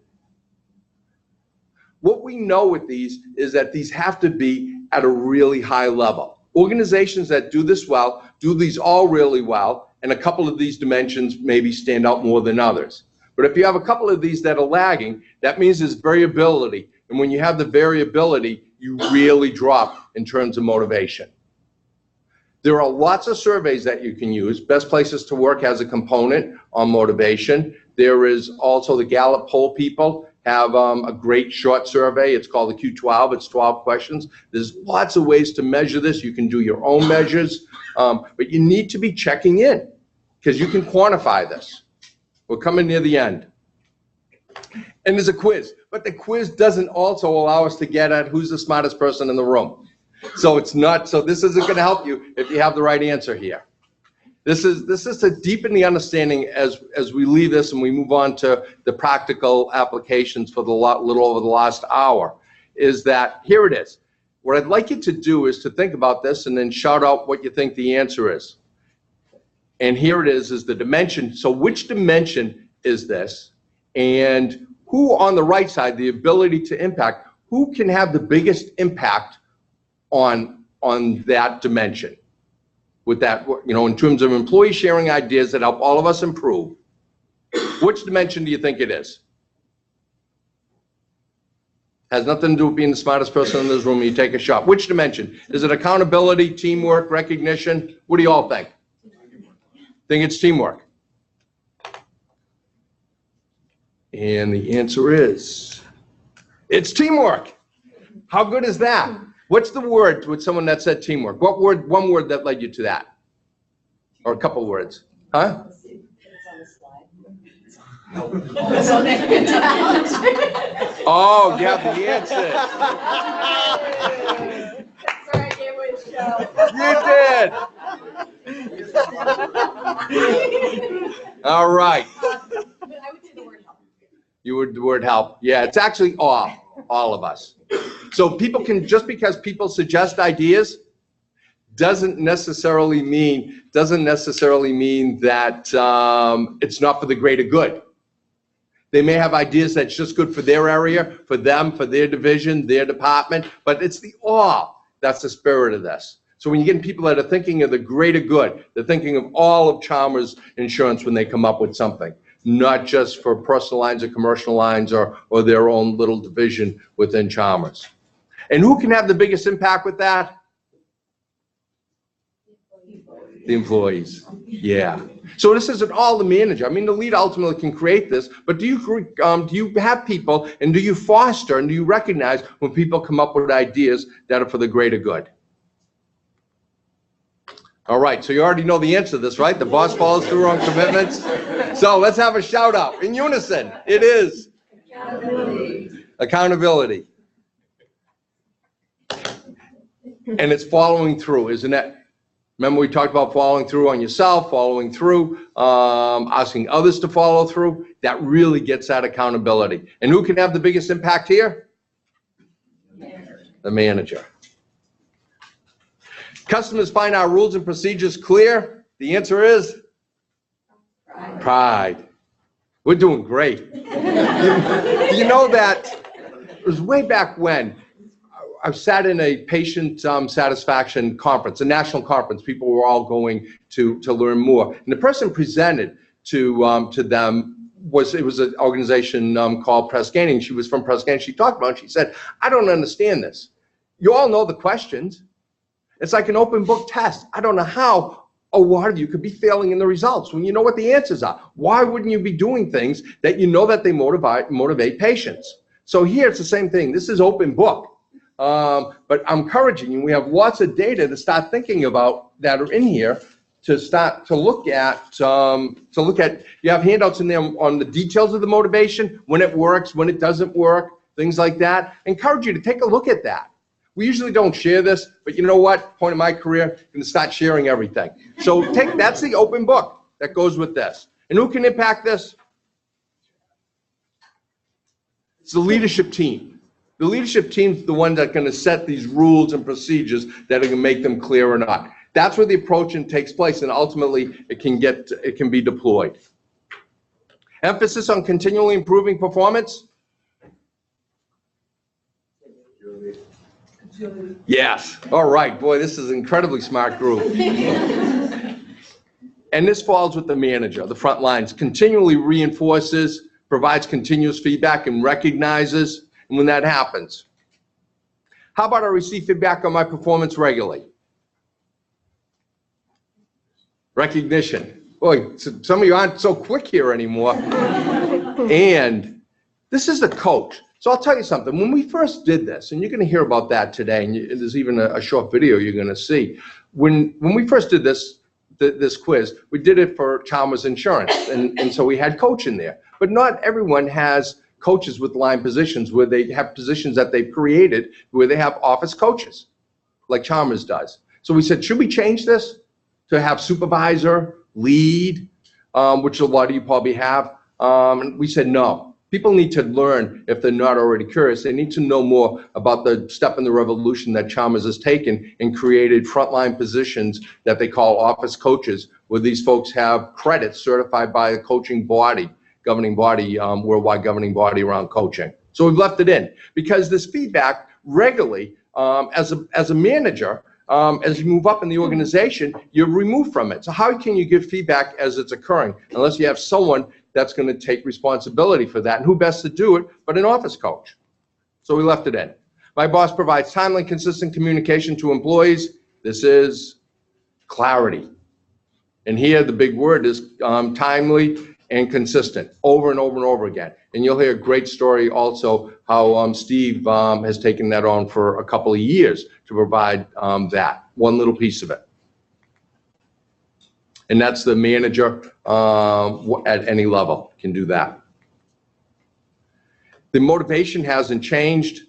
Speaker 2: What we know with these is that these have to be at a really high level. Organizations that do this well, do these all really well, and a couple of these dimensions maybe stand out more than others. But if you have a couple of these that are lagging, that means there's variability. And when you have the variability, you really drop in terms of motivation. There are lots of surveys that you can use. Best Places to Work has a component on motivation. There is also the Gallup poll people have a great short survey. It's called the Q12. It's 12 questions. There's lots of ways to measure this. You can do your own measures, but you need to be checking in because you can quantify this. We're coming near the end. And there's a quiz, but the quiz doesn't also allow us to get at who's the smartest person in the room. So this isn't going to help you if you have the right answer here. This is to deepen the understanding as we leave this and we move on to the practical applications for the little over the last hour, is that here it is. What I'd like you to do is to think about this and then shout out what you think the answer is. And here it is the dimension. So which dimension is this? And who on the right side, the ability to impact, who can have the biggest impact on that dimension? With that, in terms of employees sharing ideas that help all of us improve, which dimension do you think it is? Has nothing to do with being the smartest person in this room. You take a shot. Which dimension? Is it accountability, teamwork, recognition? What do you all think? Think it's teamwork. And the answer is, it's teamwork. How good is that? What's the word with someone that said teamwork? What word, one word that led you to that? Or a couple words? Huh?
Speaker 3: It's on the slide.
Speaker 2: Oh, you have the answer.
Speaker 3: Sorry, I gave away the show.
Speaker 2: You did. All right.
Speaker 3: But I would say the word help.
Speaker 2: You would the word help. Yeah, it's actually all of us. So people can, just because people suggest ideas doesn't necessarily mean that it's not for the greater good. They may have ideas that's just good for their area, for them, for their division, their department, but it's the all. That's the spirit of this. So when you get people that are thinking of the greater good, they're thinking of all of Chalmers Insurance when they come up with something, not just for personal lines or commercial lines or their own little division within Chalmers. And who can have the biggest impact with that? The employees. Yeah. So this isn't all the manager. I mean, the lead ultimately can create this, but do you have people, and do you foster and do you recognize when people come up with ideas that are for the greater good? All right, so you already know the answer to this, right? The boss follows through on commitments. So let's have a shout out in unison. It is accountability. And it's following through, isn't it? Remember we talked about following through on yourself, following through, asking others to follow through. That really gets that accountability. And who can have the biggest impact here? The manager. Customers find our rules and procedures clear. The answer is pride. We're doing great. You know that it was way back when I sat in a patient satisfaction conference, a national conference. People were all going to learn more. And the person presented to them was an organization called Press Gaining. She was from Press Gaining. She talked about it. She said, I don't understand this. You all know the questions. It's like an open book test. I don't know how a lot of you could be failing in the results when you know what the answers are. Why wouldn't you be doing things that you know that they motivate patients? So here it's the same thing. This is open book. But I'm encouraging you, we have lots of data to start thinking about that are in here to start to look at, you have handouts in there on the details of the motivation, when it works, when it doesn't work, things like that. I encourage you to take a look at that. We usually don't share this, but you know what? Point in my career, I'm going to start sharing everything. So that's the open book that goes with this. And who can impact this? It's the leadership team. The leadership team's the one that's going to set these rules and procedures that are going to make them clear or not. That's where the approaching takes place, and ultimately it can be deployed. Emphasis on continually improving performance. Yes. All right. Boy, this is an incredibly smart group. And this falls with the manager. The front lines continually reinforces, provides continuous feedback, and recognizes when that happens. How about I receive feedback on my performance regularly? Recognition. Boy, some of you aren't so quick here anymore. And this is the coach. So I'll tell you something. When we first did this, and you're going to hear about that today, and there's even a short video you're going to see. When we first did this quiz, we did it for Chalmers Insurance, and so we had coach in there. But not everyone has coaches with line positions where they have positions that they've created where they have office coaches, like Chalmers does. So we said, should we change this to have supervisor, lead, which a lot of you probably have? And we said no. People need to learn, if they're not already curious, they need to know more about the step in the revolution that Chalmers has taken and created frontline positions that they call office coaches, where these folks have credits certified by a coaching body, governing body, worldwide governing body around coaching. So we've left it in because this feedback regularly, as a manager, as you move up in the organization, you're removed from it. So how can you give feedback as it's occurring unless you have someone that's going to take responsibility for that? And who best to do it but an office coach? So we left it in. My boss provides timely, consistent communication to employees. This is clarity. And here the big word is timely and consistent, over and over and over again. And you'll hear a great story also how Steve has taken that on for a couple of years to provide that one little piece of it. And that's the manager at any level can do that. The motivation hasn't changed,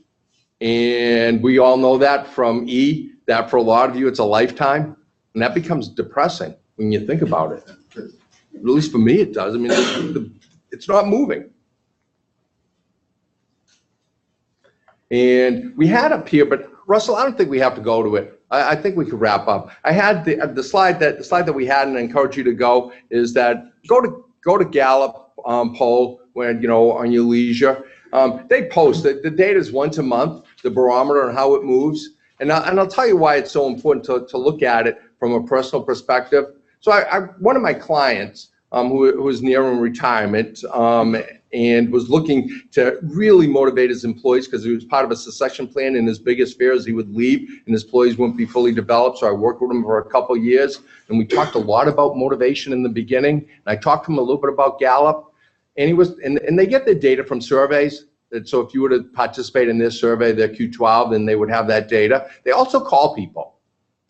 Speaker 2: and we all know that from E, that for a lot of you it's a lifetime, and that becomes depressing when you think about it. At least for me it does. I mean, it's not moving. And we had up here, but Russell, I don't think we have to go to it. I think we could wrap up. I had the slide that we had, and I encourage you to go, is that go to Gallup poll when, you know, on your leisure. They post the data is once a month, the barometer and how it moves. And I'll tell you why it's so important to look at it from a personal perspective. So one of my clients who was nearing retirement and was looking to really motivate his employees because he was part of a succession plan, and his biggest fear is he would leave and his employees wouldn't be fully developed. So I worked with him for a couple of years, and we talked a lot about motivation in the beginning. And I talked to him a little bit about Gallup, and he was, and they get their data from surveys. So if you were to participate in this survey, their Q12, then they would have that data. They also call people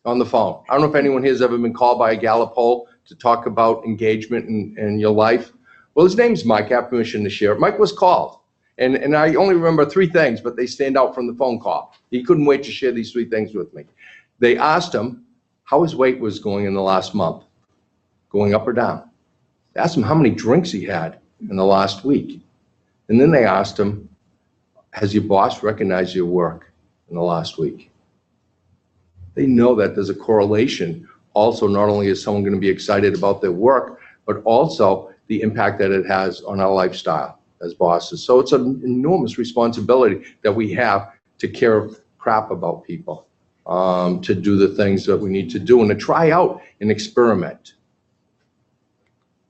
Speaker 2: on the phone. I don't know if anyone here has ever been called by a Gallup poll to talk about engagement in your life. Well, his name's Mike. I have permission to share it. Mike was called, And I only remember 3 things, but they stand out from the phone call. He couldn't wait to share these 3 things with me. They asked him how his weight was going in the last month, going up or down. They asked him how many drinks he had in the last week. And then they asked him, has your boss recognized your work in the last week? They know that there's a correlation. Also, not only is someone going to be excited about their work, but also the impact that it has on our lifestyle as bosses. So it's an enormous responsibility that we have to care crap about people, to do the things that we need to do and to try out and experiment.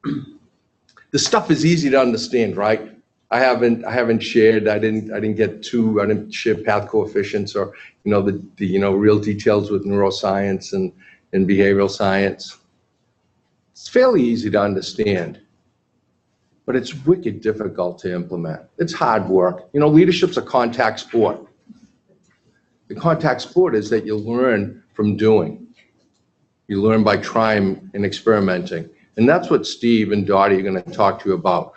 Speaker 2: The stuff is easy to understand, right? I haven't shared. I didn't share path coefficients or the real details with neuroscience and behavioral science. It's fairly easy to understand, but it's wicked difficult to implement. It's hard work. Leadership's a contact sport. The contact sport is that you learn from doing. You learn by trying and experimenting. And that's what Steve and Dottie are going to talk to you about.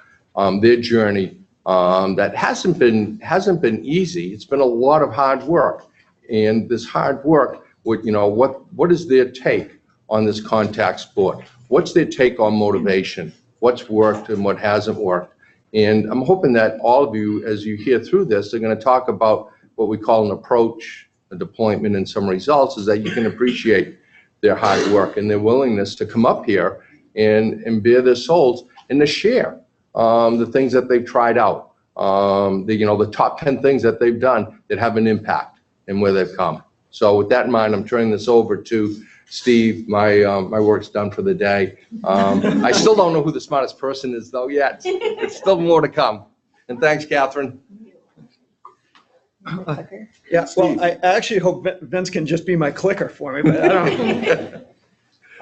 Speaker 2: Their journey that hasn't been easy. It's been a lot of hard work. And this hard work, what is their take on this contact sport? What's their take on motivation? What's worked and what hasn't worked? And I'm hoping that all of you, as you hear through this, are going to talk about what we call an approach, a deployment, and some results, is that you can appreciate their hard work and their willingness to come up here and bare their souls and to share the things that they've tried out, the top 10 things that they've done that have an impact and where they've come. So with that in mind, I'm turning this over to Steve. My work's done for the day. I still don't know who the smartest person is though yet. It's still more to come. And thanks, Catherine.
Speaker 11: Yeah, well, I actually hope Vince can just be my clicker for me, but I don't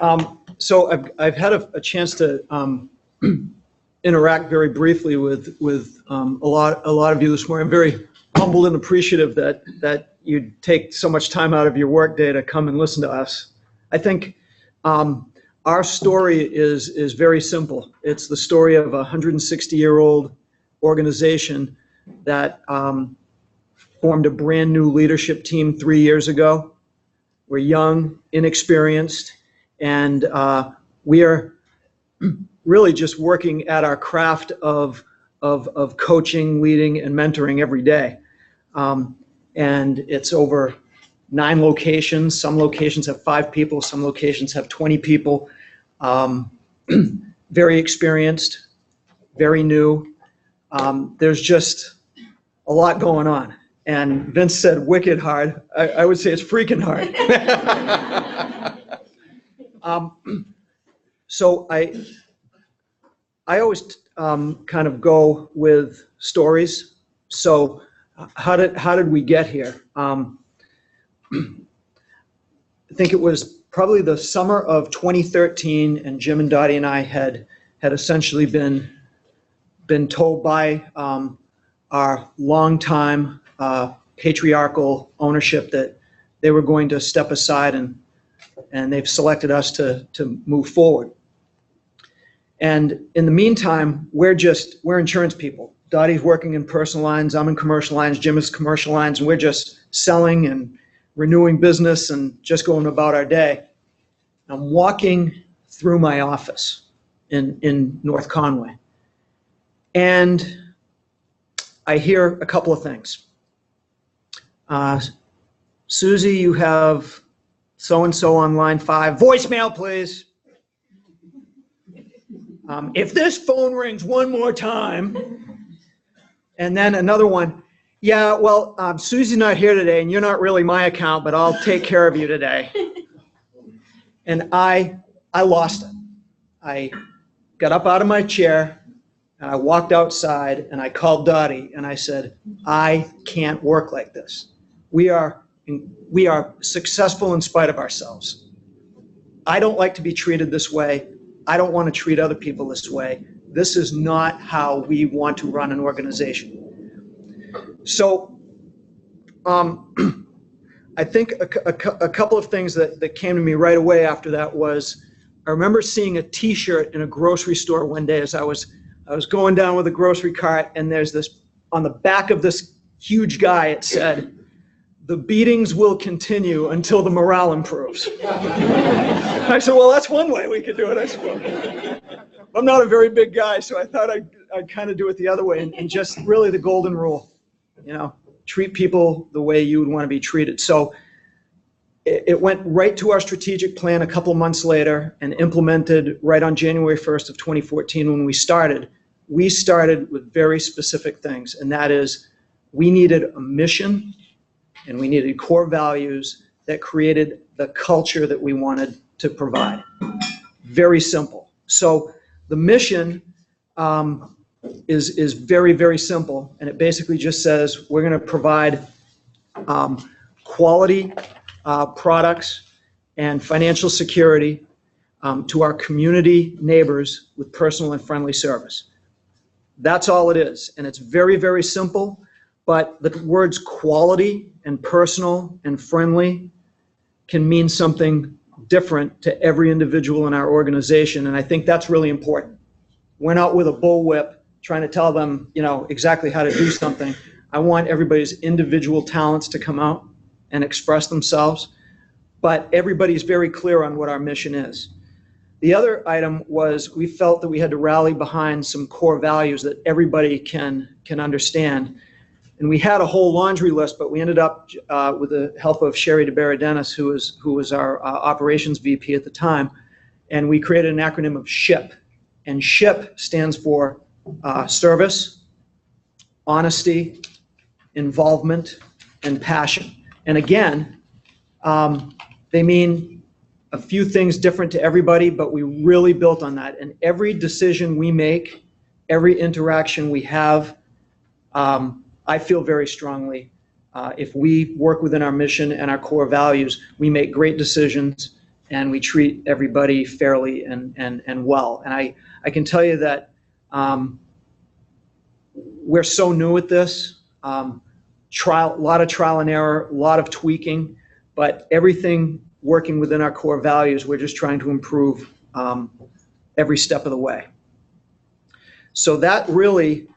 Speaker 11: know. So I've had a chance to interact very briefly with a lot of you this morning. I'm very humbled and appreciative that you take so much time out of your work day to come and listen to us. I think our story is very simple. It's the story of a 160-year-old organization that formed a brand new leadership team 3 years ago. We're young, inexperienced, and we are really just working at our craft of coaching, leading, and mentoring every day. And it's over 9 locations. Some locations have 5 people, some locations have 20 people. Very experienced, very new. There's just a lot going on. And Vince said wicked hard. I would say it's freaking hard. So I always kind of go with stories. So how did we get here? I think it was probably the summer of 2013, and Jim and Dottie and I had essentially been told by our longtime patriarchal ownership that they were going to step aside, and they've selected us to move forward. And in the meantime, we're insurance people. Dottie's working in personal lines, I'm in commercial lines, Jim is commercial lines, and we're just selling and renewing business and just going about our day. I'm walking through my office in North Conway, and I hear a couple of things. Susie, you have so-and-so on line 5. Voicemail, please. If this phone rings one more time, and then another one, yeah, well, Susie's not here today, and you're not really my account, but I'll take care of you today. And I lost it. I got up out of my chair, and I walked outside, and I called Dottie, and I said, I can't work like this. We are successful in spite of ourselves. I don't like to be treated this way. I don't want to treat other people this way. This is not how we want to run an organization. So I think a couple of things that came to me right away after that was, I remember seeing a T-shirt in a grocery store one day as I was going down with a grocery cart, and there's this on the back of this huge guy, it said, "The beatings will continue until the morale improves." I said, well, that's one way we could do it, I suppose. I'm not a very big guy, so I thought I'd kind of do it the other way, and just really the golden rule, treat people the way you would want to be treated. So it went right to our strategic plan a couple months later and implemented right on January 1st of 2014 when we started. We started with very specific things, and that is we needed a mission and we needed core values that created the culture that we wanted to provide. Very simple. So the mission is very, very simple, and it basically just says we're going to provide quality products and financial security to our community neighbors with personal and friendly service. That's all it is, and it's very, very simple, but the words quality and personal and friendly can mean something different to every individual in our organization, and I think that's really important. We're not with a bullwhip trying to tell them, exactly how to do something. I want everybody's individual talents to come out and express themselves, but everybody's very clear on what our mission is. The other item was we felt that we had to rally behind some core values that everybody can understand. And we had a whole laundry list, but we ended up with the help of Sherry DeBarra-Dennis, who was our operations VP at the time, and we created an acronym of SHIP. And SHIP stands for service, honesty, involvement, and passion. And again, they mean a few things different to everybody, but we really built on that. And every decision we make, every interaction we have, I feel very strongly, if we work within our mission and our core values, we make great decisions and we treat everybody fairly and well. And I can tell you that we're so new at this. A lot of trial and error, a lot of tweaking, but everything working within our core values, we're just trying to improve every step of the way. So that really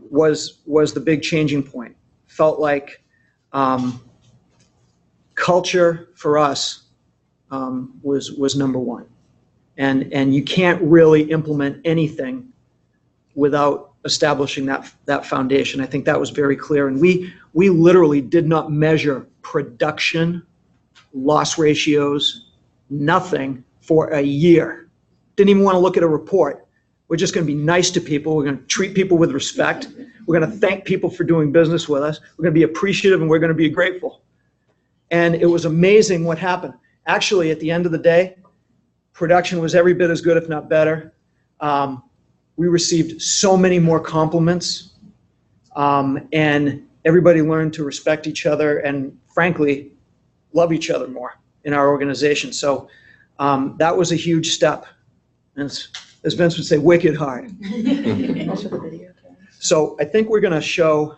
Speaker 11: was the big changing point. Felt like culture for us was number one. And you can't really implement anything without establishing that foundation. I think that was very clear. And we literally did not measure production, loss ratios, nothing for a year. Didn't even want to look at a report. We're just going to be nice to people. We're going to treat people with respect. We're going to thank people for doing business with us. We're going to be appreciative, and we're going to be grateful. And it was amazing what happened. Actually, at the end of the day, production was every bit as good, if not better. We received so many more compliments, and everybody learned to respect each other and, frankly, love each other more in our organization. So that was a huge step. And as Vince would say, wicked hard. So I think we're going to show.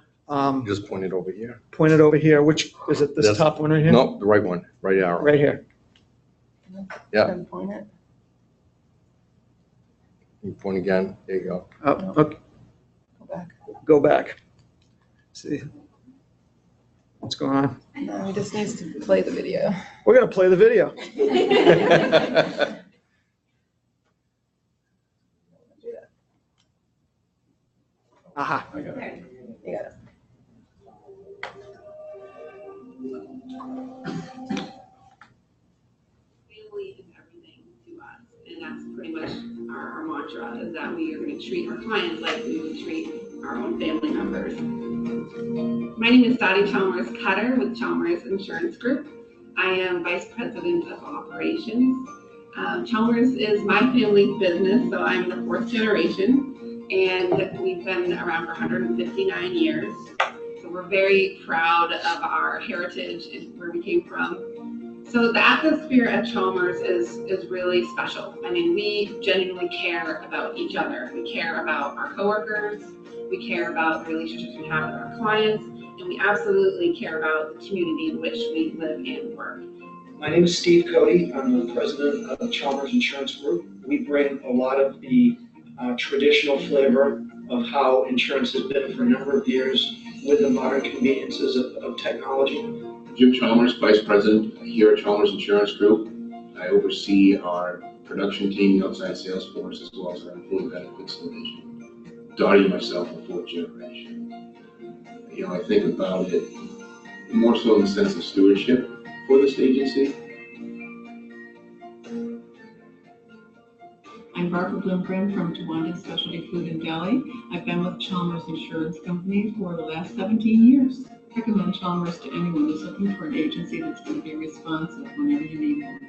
Speaker 2: Just point it over here.
Speaker 11: Point it over here. Which is it? This top one right here?
Speaker 2: No, the right one. Right arrow.
Speaker 11: Right here.
Speaker 2: Yeah.
Speaker 1: Point it.
Speaker 2: You point again. There you go.
Speaker 11: Oh, okay.
Speaker 1: Go back.
Speaker 11: Go back. See what's going on.
Speaker 12: No, he just needs to play the video.
Speaker 11: We're going to play the video. Aha.
Speaker 12: I got it.
Speaker 1: You got it.
Speaker 13: Family is everything to us, and that's pretty much our mantra, is that we are going to treat our clients like we would treat our own family members. My name is Dottie Chalmers Cutter with Chalmers Insurance Group. I am Vice President of Operations. Chalmers is my family business, so I'm the fourth generation, and we've been around for 159 years. So we're very proud of our heritage and where we came from. So the atmosphere at Chalmers is really special. I mean, we genuinely care about each other. We care about our coworkers. We care about the relationships we have with our clients, and we absolutely care about the community in which we live and work.
Speaker 11: My name is Steve Cote. I'm the president of Chalmers Insurance Group. We bring a lot of the traditional flavor
Speaker 14: of how insurance has been for a number of years with the modern conveniences of technology.
Speaker 15: Jim Chalmers, Vice President here at Chalmers Insurance Group. I oversee our production team, the outside sales force, as well as our employee benefits division. Dottie and myself are fourth generation. You know, I think about it more so in the sense of stewardship for this agency.
Speaker 16: I'm Barbara Bloomgren from Tawanda Specialty Food and Deli. I've been with Chalmers Insurance Company for the last 17 years. I recommend Chalmers to anyone who's looking for an agency that's going to be responsive whenever you need one.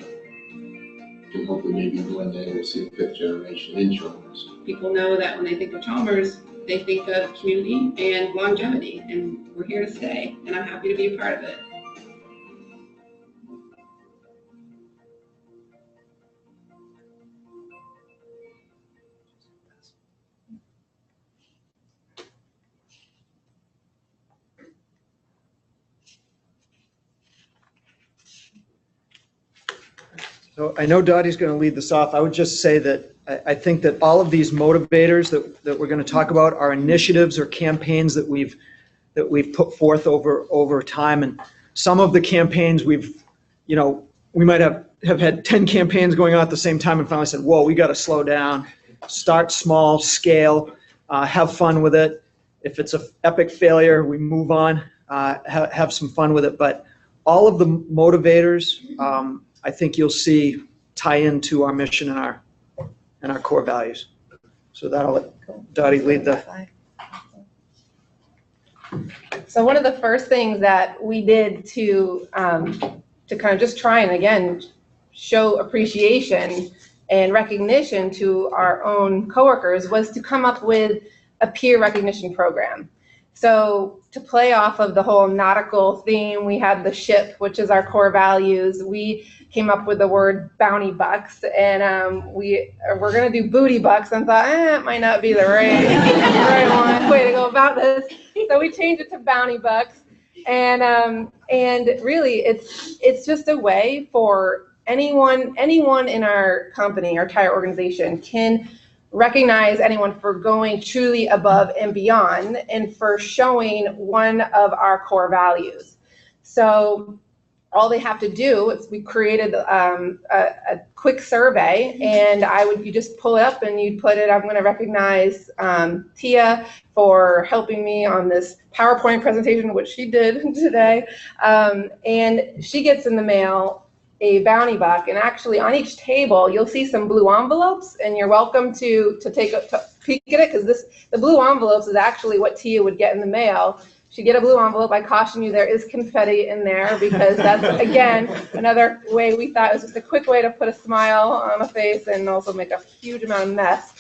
Speaker 15: And hopefully maybe one day we'll see a fifth generation in Chalmers.
Speaker 13: People know that when they think of Chalmers, they think of community and longevity, and we're here to stay, and I'm happy to be a part of it.
Speaker 11: So I know Dottie's going to lead this off. I would just say that I think that all of these motivators that we're going to talk about are initiatives or campaigns that we've put forth over time. And some of the campaigns we might have had 10 campaigns going on at the same time and finally said, whoa, we got to slow down, start small, scale, have fun with it. If it's an epic failure, we move on, have some fun with it. But all of the motivators, I think you'll see tie into our mission and our core values. So that'll let Dottie lead the.
Speaker 12: So one of the first things that we did to kind of just try and again show appreciation and recognition to our own coworkers was to come up with a peer recognition program. So to play off of the whole nautical theme, we had the ship, which is our core values. We came up with the word bounty bucks, and we're going to do booty bucks, and thought, it might not be the right way to go about this. So we changed it to bounty bucks, and really, it's just a way for anyone in our company, our entire organization, can recognize anyone for going truly above and beyond and for showing one of our core values. So all they have to do is we created a quick survey, and you just pull it up and you put it, I'm going to recognize Tia for helping me on this PowerPoint presentation, which she did today, and she gets in the mail a bounty buck, and actually on each table you'll see some blue envelopes, and you're welcome to take a peek at it, because the blue envelopes is actually what Tia would get in the mail. She'd get a blue envelope. I caution you, there is confetti in there, because that's again another way we thought it was just a quick way to put a smile on a face and also make a huge amount of mess.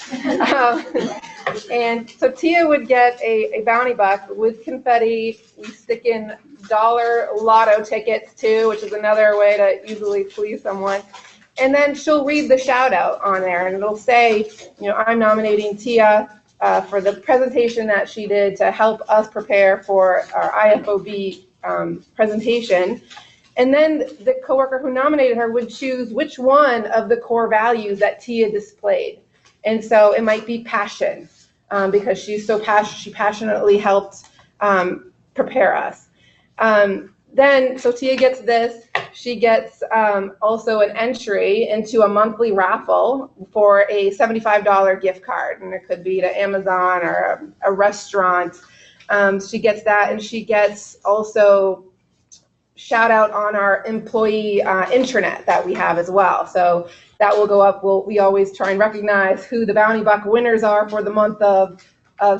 Speaker 12: And so Tia would get a bounty buck with confetti. We stick in dollar lotto tickets too, which is another way to easily please someone. And then she'll read the shout out on there, and it'll say, I'm nominating Tia for the presentation that she did to help us prepare for our IFOB presentation. And then the coworker who nominated her would choose which one of the core values that Tia displayed. And so it might be passion, because she's so she passionately helped prepare us. So Tia gets this. She gets also an entry into a monthly raffle for a $75 gift card, and it could be to Amazon or a restaurant. She gets that, and she gets also shout out on our employee intranet that we have as well. So that will go up. We always try and recognize who the Bounty Buck winners are for the month of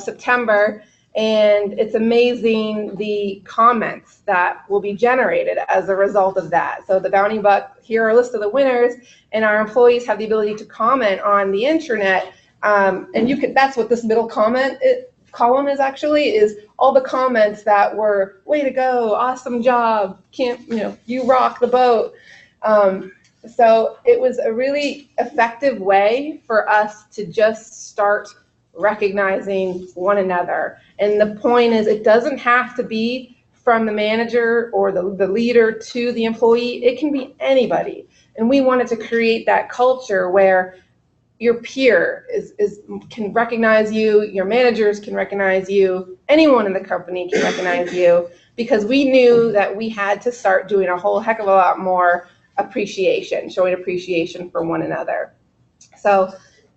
Speaker 12: September. And it's amazing the comments that will be generated as a result of that. So the Bounty Buck, here are a list of the winners, and our employees have the ability to comment on the intranet. And that's what this middle column is actually, is all the comments that were, way to go, awesome job, you rock the boat. So it was a really effective way for us to just start recognizing one another. And the point is, it doesn't have to be from the manager or the leader to the employee. It can be anybody. And we wanted to create that culture where your peer can recognize you, your managers can recognize you, anyone in the company can recognize you, because we knew that we had to start doing a whole heck of a lot more appreciation, showing appreciation for one another. So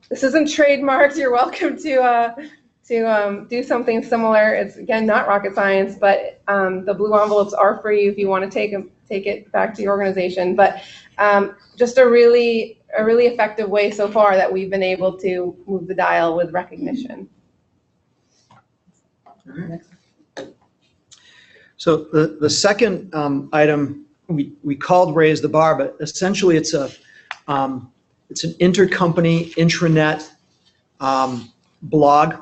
Speaker 12: this isn't trademarked. You're welcome to do something similar. It's, again, not rocket science, but the blue envelopes are for you if you want to take it back to your organization. But just a really effective way so far that we've been able to move the dial with recognition.
Speaker 11: So the second item we called Raise the Bar, but essentially it's an intercompany intranet blog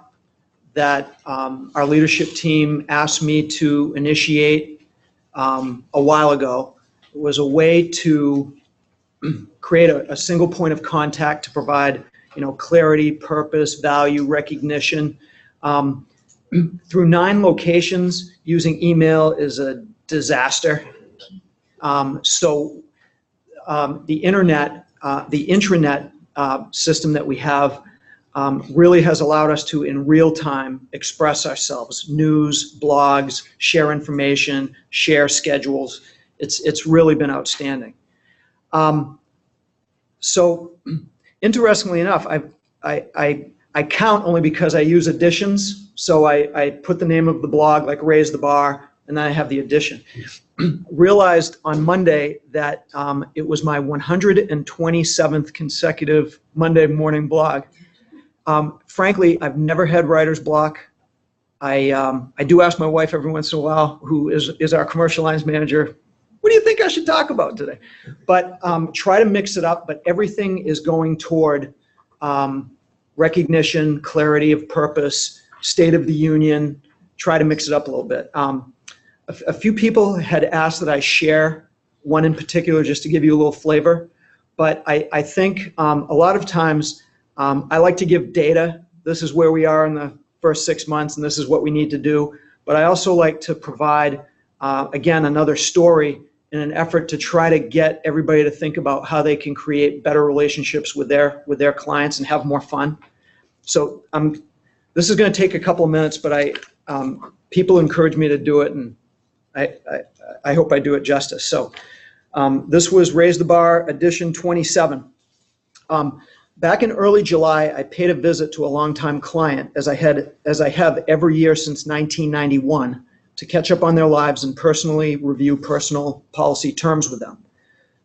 Speaker 11: that our leadership team asked me to initiate a while ago. It was a way to create a single point of contact to provide, clarity, purpose, value, recognition. Through 9 locations, using email is a disaster. So the intranet system that we have really has allowed us to, in real time, express ourselves. News, blogs, share information, share schedules. It's really been outstanding. So interestingly enough, I count only because I use additions. So I put the name of the blog, like Raise the Bar, and then I have the addition. Realized on Monday that it was my 127th consecutive Monday morning blog. Frankly, I've never had writer's block. I do ask my wife every once in a while, who is our commercial lines manager, what do you think I should talk about today? But try to mix it up, but everything is going toward recognition, clarity of purpose, state of the union, try to mix it up a little bit. A few people had asked that I share one in particular just to give you a little flavor, but I think a lot of times I like to give data. This is where we are in the first 6 months and this is what we need to do. But I also like to provide, again, another story in an effort to try to get everybody to think about how they can create better relationships with their clients and have more fun. So this is going to take a couple of minutes, but people encourage me to do it, and I hope I do it justice. So this was Raise the Bar edition 27. Back in early July, I paid a visit to a longtime client, as I have every year since 1991, to catch up on their lives and personally review personal policy terms with them.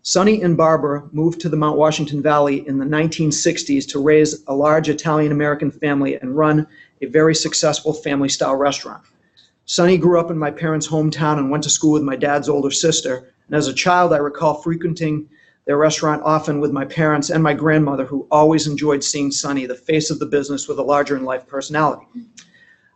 Speaker 11: Sonny and Barbara moved to the Mount Washington Valley in the 1960s to raise a large Italian-American family and run a very successful family-style restaurant. Sonny grew up in my parents' hometown and went to school with my dad's older sister, and as a child I recall frequenting their restaurant often with my parents and my grandmother, who always enjoyed seeing Sonny, the face of the business with a larger-in-life personality.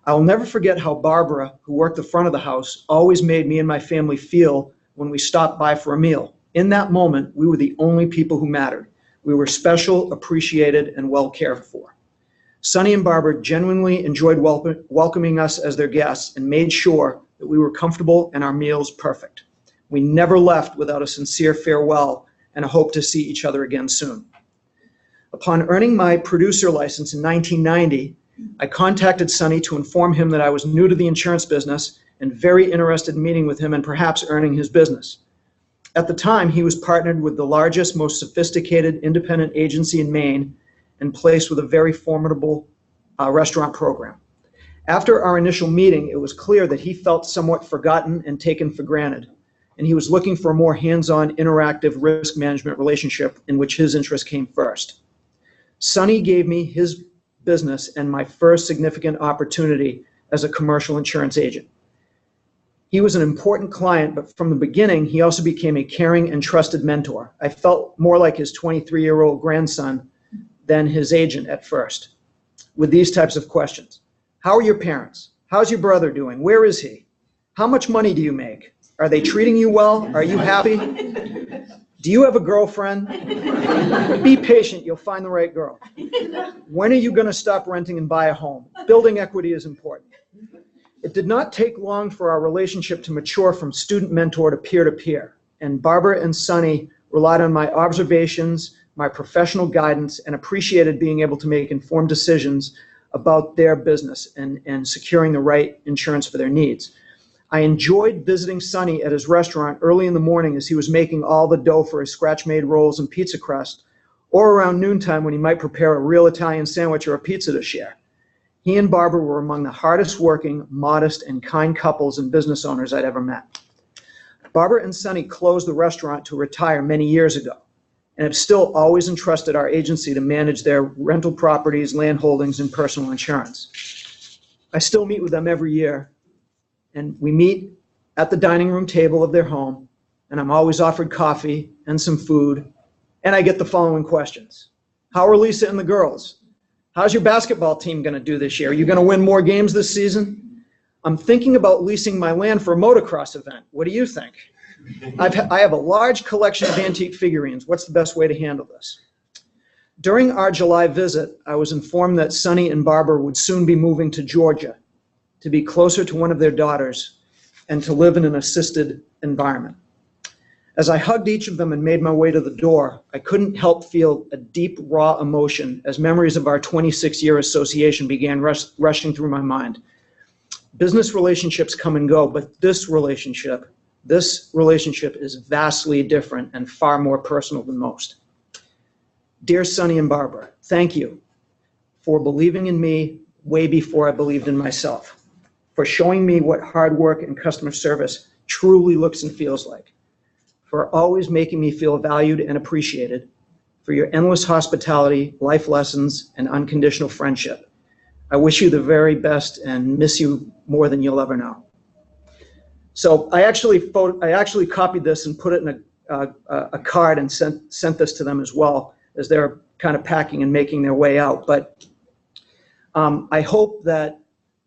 Speaker 11: I will never forget how Barbara, who worked the front of the house, always made me and my family feel when we stopped by for a meal. In that moment, we were the only people who mattered. We were special, appreciated, and well cared for. Sonny and Barbara genuinely enjoyed welcoming us as their guests and made sure that we were comfortable and our meals perfect. We never left without a sincere farewell and a hope to see each other again soon. Upon earning my producer license in 1990, I contacted Sonny to inform him that I was new to the insurance business and very interested in meeting with him and perhaps earning his business. At the time, he was partnered with the largest, most sophisticated independent agency in Maine and placed with a very formidable restaurant program. After our initial meeting, it was clear that he felt somewhat forgotten and taken for granted, and he was looking for a more hands-on, interactive risk management relationship in which his interest came first. Sonny gave me his business and my first significant opportunity as a commercial insurance agent. He was an important client, but from the beginning, he also became a caring and trusted mentor. I felt more like his 23-year-old grandson than his agent at first, with these types of questions. How are your parents? How's your brother doing? Where is he? How much money do you make? Are they treating you well? Are you happy? Do you have a girlfriend? Be patient, you'll find the right girl. When are you going to stop renting and buy a home? Building equity is important. It did not take long for our relationship to mature from student mentor to peer-to-peer, and Barbara and Sonny relied on my observations, my professional guidance, and appreciated being able to make informed decisions about their business and securing the right insurance for their needs. I enjoyed visiting Sonny at his restaurant early in the morning as he was making all the dough for his scratch-made rolls and pizza crust, or around noontime when he might prepare a real Italian sandwich or a pizza to share. He and Barbara were among the hardest working, modest, and kind couples and business owners I'd ever met. Barbara and Sonny closed the restaurant to retire many years ago, and have still always entrusted our agency to manage their rental properties, land holdings, and personal insurance. I still meet with them every year, and we meet at the dining room table of their home, and I'm always offered coffee and some food, and I get the following questions. How are Lisa and the girls? How's your basketball team going to do this year? Are you going to win more games this season? I'm thinking about leasing my land for a motocross event. What do you think? I have a large collection of antique figurines. What's the best way to handle this? During our July visit, I was informed that Sonny and Barbara would soon be moving to Georgia to be closer to one of their daughters and to live in an assisted environment. As I hugged each of them and made my way to the door, I couldn't help feel a deep, raw emotion as memories of our 26-year association began rushing through my mind. Business relationships come and go, but this relationship is vastly different and far more personal than most. Dear Sonny and Barbara, thank you for believing in me way before I believed in myself, for showing me what hard work and customer service truly looks and feels like, for always making me feel valued and appreciated, for your endless hospitality, life lessons, and unconditional friendship. I wish you the very best and miss you more than you'll ever know. So I actually copied this and put it in a card and sent this to them as well as they're kind of packing and making their way out. But I hope that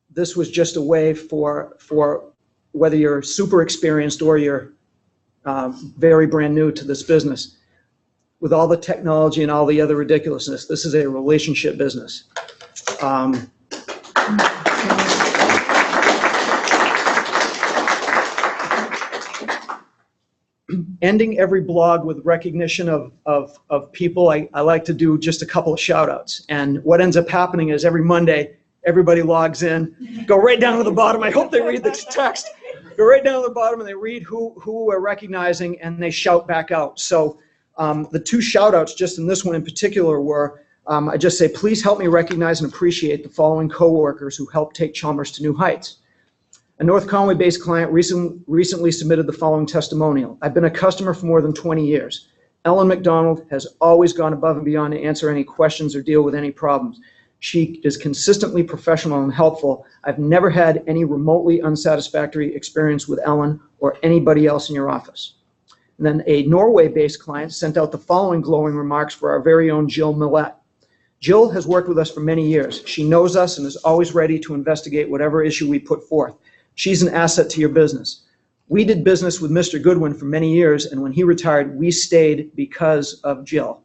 Speaker 11: this was just a way for whether you're super experienced or you're very brand new to this business, with all the technology and all the other ridiculousness, this is a relationship business. Ending every blog with recognition of people, I like to do just a couple of shout outs. And what ends up happening is every Monday, everybody logs in, go right down to the bottom. I hope they read the text. Go right down to the bottom and they read who we're recognizing and they shout back out. So the two shout outs just in this one in particular were, I just say, please help me recognize and appreciate the following coworkers who helped take Chalmers to new heights. A North Conway-based client recently submitted the following testimonial. I've been a customer for more than 20 years. Ellen McDonald has always gone above and beyond to answer any questions or deal with any problems. She is consistently professional and helpful. I've never had any remotely unsatisfactory experience with Ellen or anybody else in your office. And then a Norway-based client sent out the following glowing remarks for our very own Jill Millette. Jill has worked with us for many years. She knows us and is always ready to investigate whatever issue we put forth. She's an asset to your business. We did business with Mr. Goodwin for many years, and when he retired, we stayed because of Jill.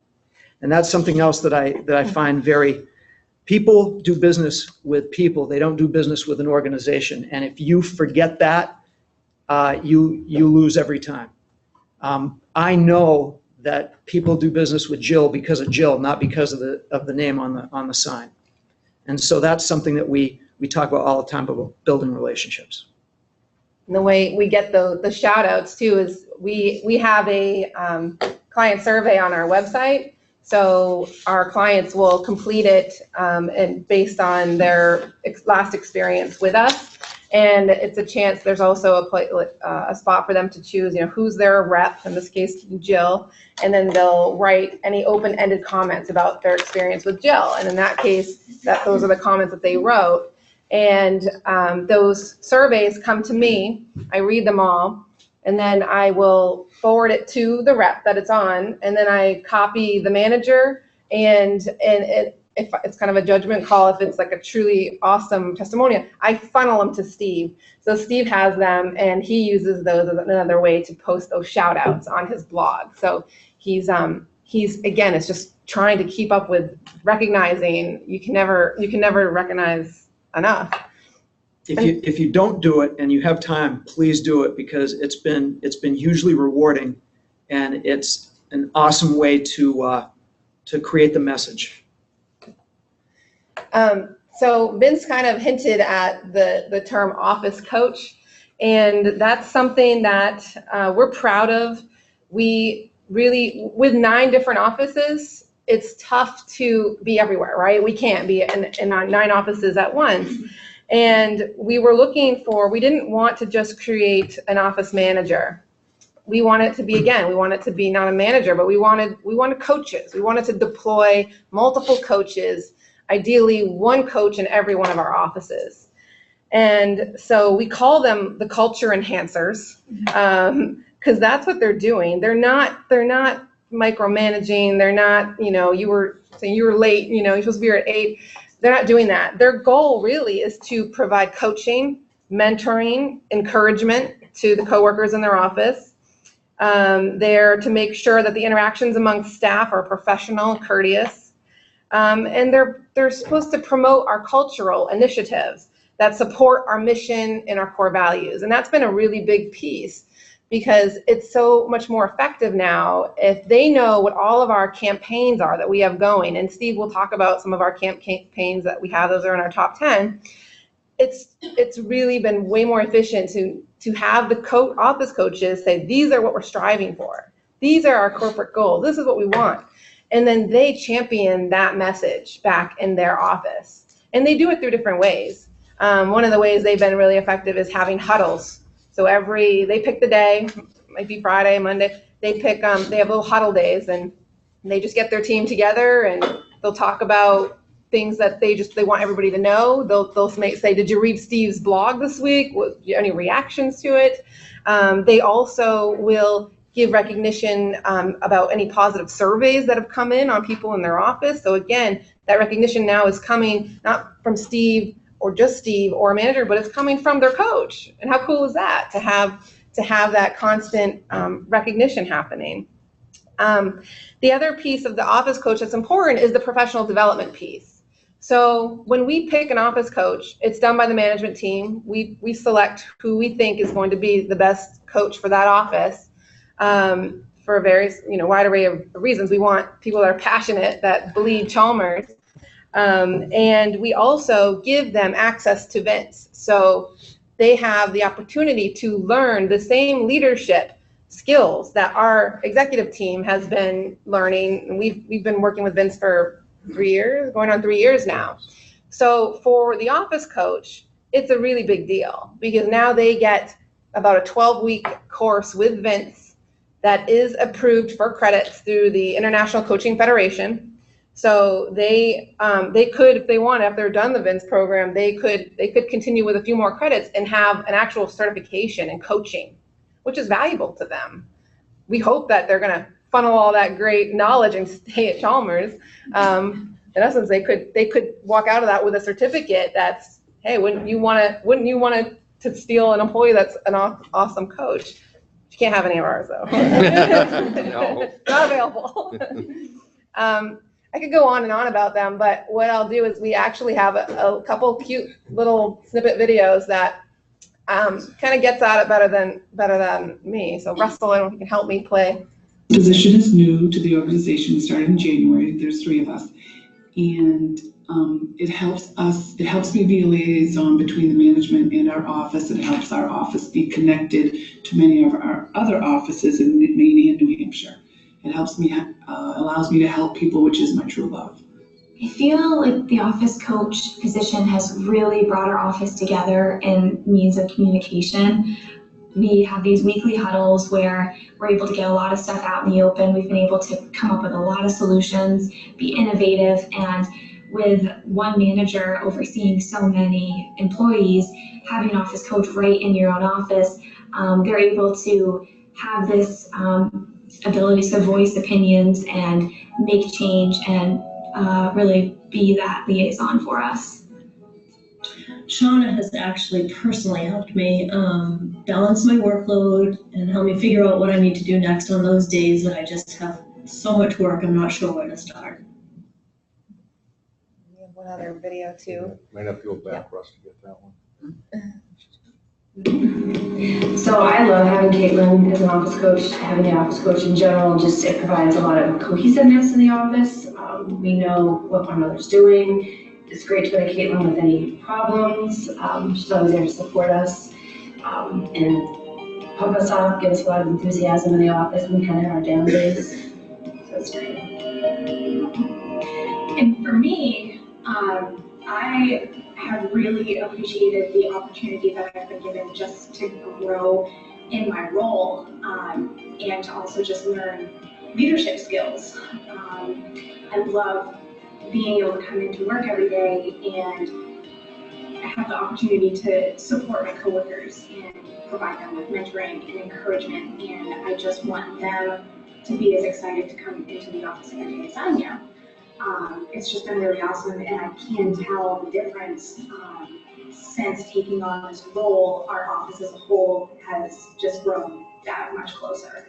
Speaker 11: And that's something else that I find very, people do business with people. They don't do business with an organization. And if you forget that, you lose every time. I know that people do business with Jill because of Jill, not because of the name on the sign. And so that's something that we talk about all the time about building relationships.
Speaker 12: And the way we get the shout outs too is we have a client survey on our website. So our clients will complete it and based on their last experience with us. And it's a chance, there's also a spot for them to choose, who's their rep, in this case, Jill, and then they'll write any open-ended comments about their experience with Jill. And in that case, those are the comments that they wrote. And those surveys come to me, I read them all, and then I will forward it to the rep that it's on, and then I copy the manager, and if it's kind of a judgment call, if it's like a truly awesome testimonial, I funnel them to Steve. So Steve has them, and he uses those as another way to post those shout outs on his blog. So he's again, it's just trying to keep up with recognizing. You can never recognize enough.
Speaker 11: If you don't do it and you have time, please do it, because it's been hugely rewarding, and it's an awesome way to to create the message.
Speaker 12: So Vince kind of hinted at the term office coach, and that's something that we're proud of. We really, with 9 different offices, it's tough to be everywhere, right? We can't be in our 9 offices at once. And we were looking for, we didn't want to just create an office manager. We want it to be, again, we want it to be not a manager, but we wanted coaches. We wanted to deploy multiple coaches, ideally 1 coach in every one of our offices. And so we call them the culture enhancers, because that's what they're doing. They're not micromanaging. They're not, you were saying you were late, you're supposed to be here at 8. They're not doing that. Their goal really is to provide coaching, mentoring, encouragement to the coworkers in their office. They're to make sure that the interactions among staff are professional, courteous, and they're supposed to promote our cultural initiatives that support our mission and our core values. And that's been a really big piece, because it's so much more effective now if they know what all of our campaigns are that we have going. And Steve will talk about some of our campaigns that we have. Those are in our top 10. It's really been way more efficient to have the office coaches say, these are what we're striving for. These are our corporate goals. This is what we want. And then they champion that message back in their office. And they do it through different ways. One of the ways they've been really effective is having huddles. So they pick the day, might be Friday, Monday, they have little huddle days, and they just get their team together and they'll talk about things that they want everybody to know. They'll say, did you read Steve's blog this week? Any reactions to it? They also will give recognition about any positive surveys that have come in on people in their office. So again, that recognition now is coming not from Steve or just Steve or a manager, but it's coming from their coach. And how cool is that to have that constant recognition happening? The other piece of the office coach that's important is the professional development piece. So when we pick an office coach, it's done by the management team. We select who we think is going to be the best coach for that office for a various, wide array of reasons. We want people that are passionate, that bleed Chalmers. And we also give them access to Vince. So they have the opportunity to learn the same leadership skills that our executive team has been learning. And we've been working with Vince for 3 years, going on 3 years now. So for the office coach, it's a really big deal, because now they get about a 12-week course with Vince that is approved for credits through the International Coaching Federation. So they could, if they want, after they're done the Vince program, they could continue with a few more credits and have an actual certification in coaching, which is valuable to them. We hope that they're going to funnel all that great knowledge and stay at Chalmers. In essence, they could walk out of that with a certificate that's, hey, wouldn't you want to steal an employee that's an awesome coach? You can't have any of ours though. No. Not available. I could go on and on about them, but what I'll do is we actually have a couple cute little snippet videos that kind of gets at it better than me. So Russell, I don't know if you can help me play.
Speaker 17: The position is new to the organization. We started in January. There's 3 of us, and it helps me be a liaison between the management and our office. It helps our office be connected to many of our other offices in Maine and New Hampshire. It helps me, allows me to help people, which is my true love.
Speaker 18: I feel like the office coach position has really brought our office together in means of communication. We have these weekly huddles where we're able to get a lot of stuff out in the open. We've been able to come up with a lot of solutions, be innovative, and with one manager overseeing so many employees, having an office coach right in your own office, they're able to have this ability to voice opinions and make change and really be that liaison for us.
Speaker 19: Shauna has actually personally helped me balance my workload and help me figure out what I need to do next on those days that I just have so much work, I'm not sure where to start.
Speaker 12: We have one other video too.
Speaker 2: Might have to go back, Russ, to get that one.
Speaker 20: So I love having Caitlin as an office coach, having the office coach in general, just it provides a lot of cohesiveness in the office. We know what one another's doing. It's great to go to Caitlin with any problems. She's always there to support us and pump us up, give us a lot of enthusiasm in the office when we kind of have our down days. So it's great.
Speaker 18: And for me, I have really appreciated the opportunity that I've been given just to grow in my role and to also just learn leadership skills. I love being able to come into work every day and have the opportunity to support my coworkers and provide them with mentoring and encouragement. And I just want them to be as excited to come into the office every day as I am. It's just been really awesome, and I can tell the difference since taking on this role. Our office as a whole has just grown that much closer.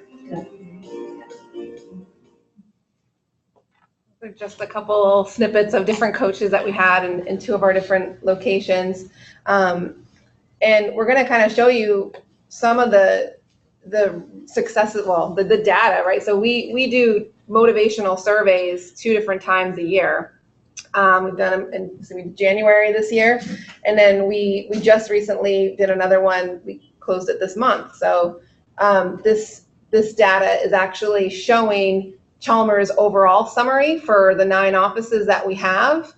Speaker 12: Just a couple snippets of different coaches that we had in two of our different locations. And we're going to kind of show you some of the successes, well, the data, right? So we do motivational surveys 2 different times a year. We've done them in January this year, and then we just recently did another one. We closed it this month. So this data is actually showing Chalmers overall summary for the 9 offices that we have,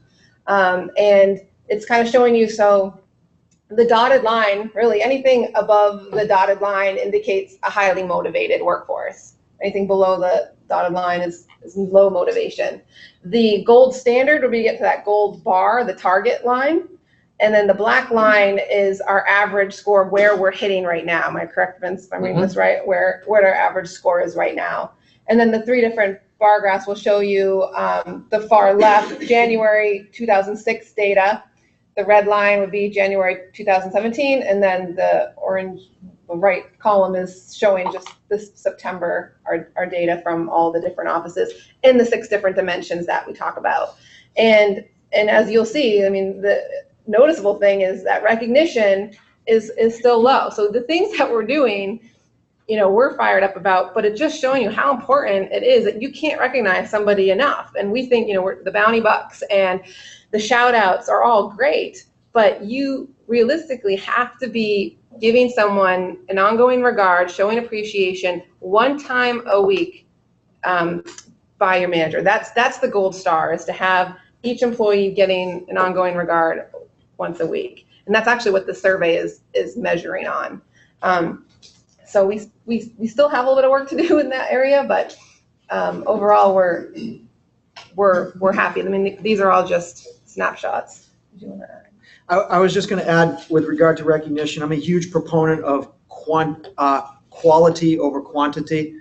Speaker 12: and it's kind of showing you, so the dotted line, really anything above the dotted line indicates a highly motivated workforce. Anything below the dotted line is low motivation. The gold standard would be to get to that gold bar, the target line, and then the black line is our average score of where we're hitting right now. Am I correct, Vince? If I'm reading this right, where our average score is right now. And then the 3 different bar graphs will show you the far left, January 2006 data. The red line would be January 2017, and then the orange, the right column is showing just this September, our data from all the different offices in the 6 different dimensions that we talk about. And as you'll see, I mean, the noticeable thing is that recognition is still low. So the things that we're doing, you know, we're fired up about, but it's just showing you how important it is that you can't recognize somebody enough. And we think, you know, the bounty bucks and the shout outs are all great, but you realistically have to be giving someone an ongoing regard, showing appreciation 1 time a week by your manager. That's the gold star, is to have each employee getting an ongoing regard once a week. And that's actually what the survey is measuring on. So we still have a little bit of work to do in that area, but overall we're happy. I mean, these are all just snapshots. Did you want to add?
Speaker 11: I was just going to add, with regard to recognition, I'm a huge proponent of quality over quantity.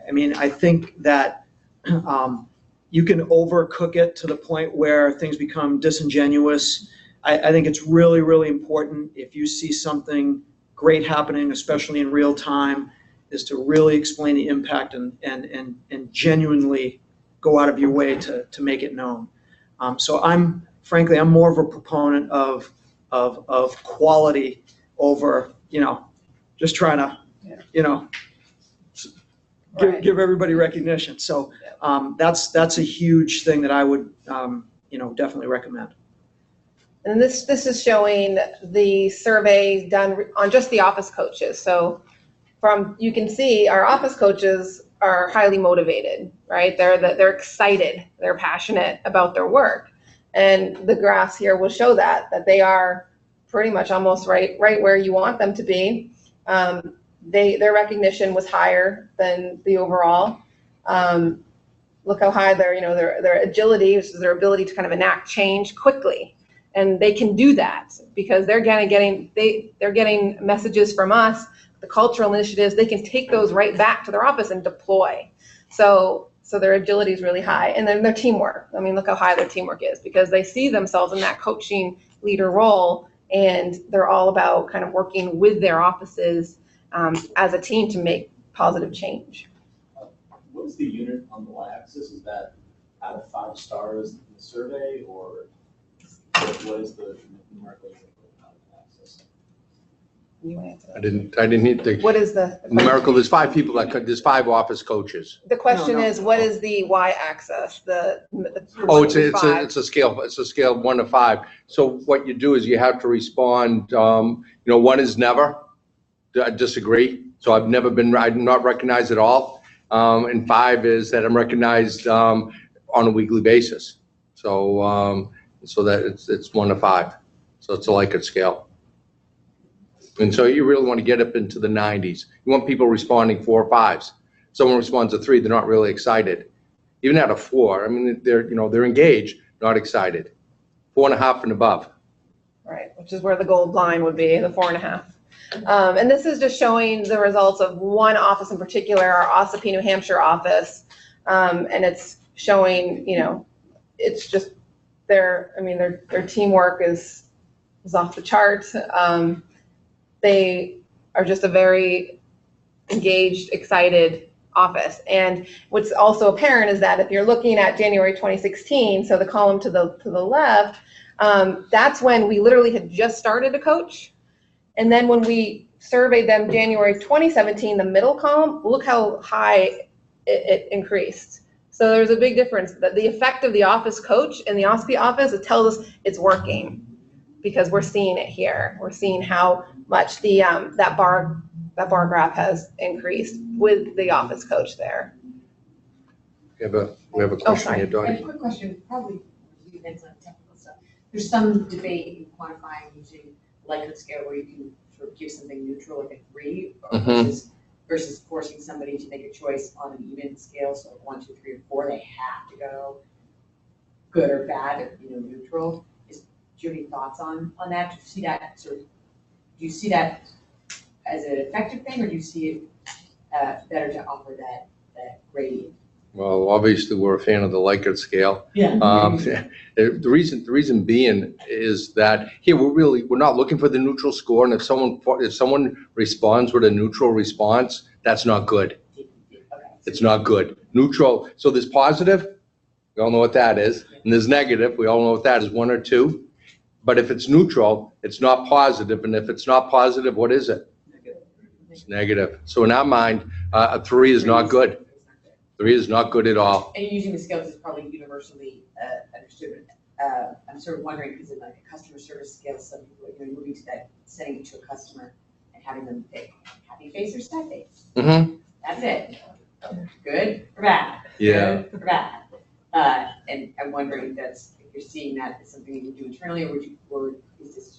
Speaker 11: I mean, I think that you can overcook it to the point where things become disingenuous. I think it's really, really important, if you see something great happening, especially in real time, is to really explain the impact and genuinely go out of your way to make it known. So frankly, I'm more of a proponent of quality over, you know, just trying to, you know, give everybody recognition. So that's a huge thing that I would, you know, definitely recommend.
Speaker 12: And this is showing the survey done on just the office coaches. So you can see our office coaches are highly motivated, right? They're excited, they're passionate about their work. And the graphs here will show that they are pretty much almost right where you want them to be. Their recognition was higher than the overall. Look how high their agility, which is their ability to kind of enact change quickly. And they can do that because they're getting messages from us, the cultural initiatives. They can take those right back to their office and deploy. So their agility is really high. And then their teamwork. I mean, look how high their teamwork is, because they see themselves in that coaching leader role, and they're all about kind of working with their offices as a team to make positive change.
Speaker 21: What is the unit on the y-axis? Is that out of 5 stars in the survey, or what is the numerical unit on the y-axis?
Speaker 12: You answer
Speaker 2: I didn't need the
Speaker 12: What is the?
Speaker 2: numerical, there's 5 people there's 5 office coaches.
Speaker 12: The question is, what is the y-axis?
Speaker 2: Oh, it's a scale 1 to 5. So what you do is you have to respond, 1 is never, I disagree. So I'm not recognized at all. And 5 is that I'm recognized on a weekly basis. So that it's 1 to 5. So it's a Likert scale. And so you really want to get up into the 90s. You want people responding 4 or 5s. Someone responds a 3, they're not really excited. Even at a 4, I mean, they're engaged, not excited. 4.5 and above.
Speaker 12: Right, which is where the gold line would be, the 4.5. And this is just showing the results of one office in particular, our Ossipee, New Hampshire office. And it's showing, it's just their teamwork is off the charts. They are just a very engaged, excited office. And what's also apparent is that if you're looking at January 2016, so the column to the left, that's when we literally had just started to coach. And then when we surveyed them January 2017, the middle column, look how high it increased. So there's a big difference. That the effect of the office coach in the Ossipee office, it tells us it's working because we're seeing it here. We're seeing how much the that bar graph has increased with the office coach there.
Speaker 2: We have a question here, Dottie.
Speaker 3: I have a quick question, probably depends on technical stuff. There's some debate in quantifying using Likert scale where you can sort of give something neutral like a 3 versus forcing somebody to make a choice on an even scale. So 1, 2, 3, or 4, they have to go good or bad, neutral. Do you have any thoughts on that? Do you see that as an effective thing, or do you see it better to offer that gradient?
Speaker 2: Well, obviously, we're a fan of the Likert scale.
Speaker 3: Yeah.
Speaker 2: The reason being is that here we're not looking for the neutral score, and if someone responds with a neutral response, that's not good. It's not good. Neutral. So there's positive. We all know what that is, and there's negative. We all know what that is. 1 or 2. But if it's neutral, it's not positive, and if it's not positive, what is it? It's negative. So in our mind, a 3 is not good. 3 is not good at all.
Speaker 3: And using the scales is probably universally understood. I'm sort of wondering, because in like a customer service scale, some people are moving to that, sending it to a customer and having them pick happy face or sad face.
Speaker 2: Mm-hmm.
Speaker 3: That's it. Good or bad.
Speaker 2: Yeah.
Speaker 3: Good or bad. And I'm wondering if you're seeing that as something you would do internally, or is this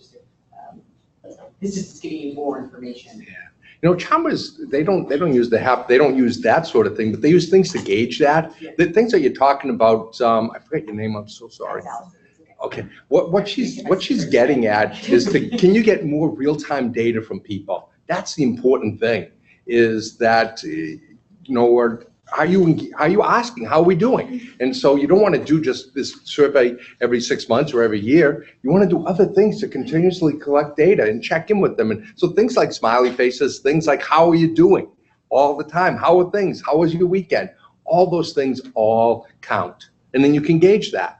Speaker 3: just giving you more information?
Speaker 2: Yeah. Chalmers, they don't use they don't use that sort of thing, but they use things to gauge that. Yeah. The things that you're talking about, I forget your name, I'm so sorry. Okay, what she's getting at is can you get more real-time data from people? That's the important thing, is that, are you asking, how are we doing? And so you don't want to do just this survey every 6 months or every year. You want to do other things to continuously collect data and check in with them. And so things like smiley faces, things like how are you doing all the time? How are things? How was your weekend? All those things all count. And then you can gauge that.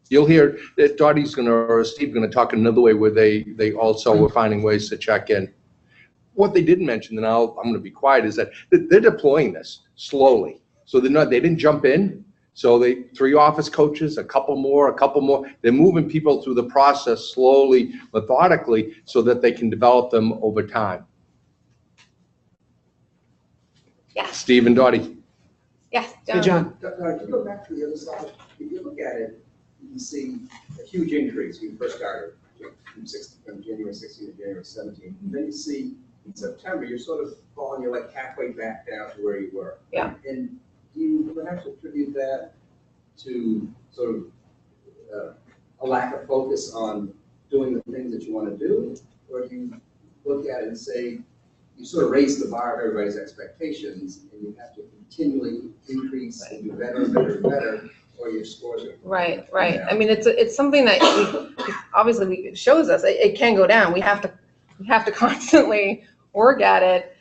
Speaker 2: You'll hear that Dottie's or Steve's going to talk another way where they also were finding ways to check in. What they didn't mention, and I'm going to be quiet, is that they're deploying this slowly. So they didn't jump in. So 3 office coaches, a couple more. They're moving people through the process slowly, methodically, so that they can develop them over time.
Speaker 12: Yeah.
Speaker 2: Steve and Dottie.
Speaker 12: Yes,
Speaker 11: John. Hey, John.
Speaker 7: To go back to the other side, if you look at it, you can see a huge increase when you first started from January 16 to January 17. And then you see in September, you're sort of falling, you're like halfway back down to where you were.
Speaker 12: Yeah.
Speaker 7: And do you perhaps attribute that to sort of a lack of focus on doing the things that you want to do? Or do you look at it and say, you sort of raise the bar of everybody's expectations and you have to continually increase and do better and better and better, or your scores are
Speaker 12: right. I mean, it's something that obviously it shows us it can go down. We have to constantly work at it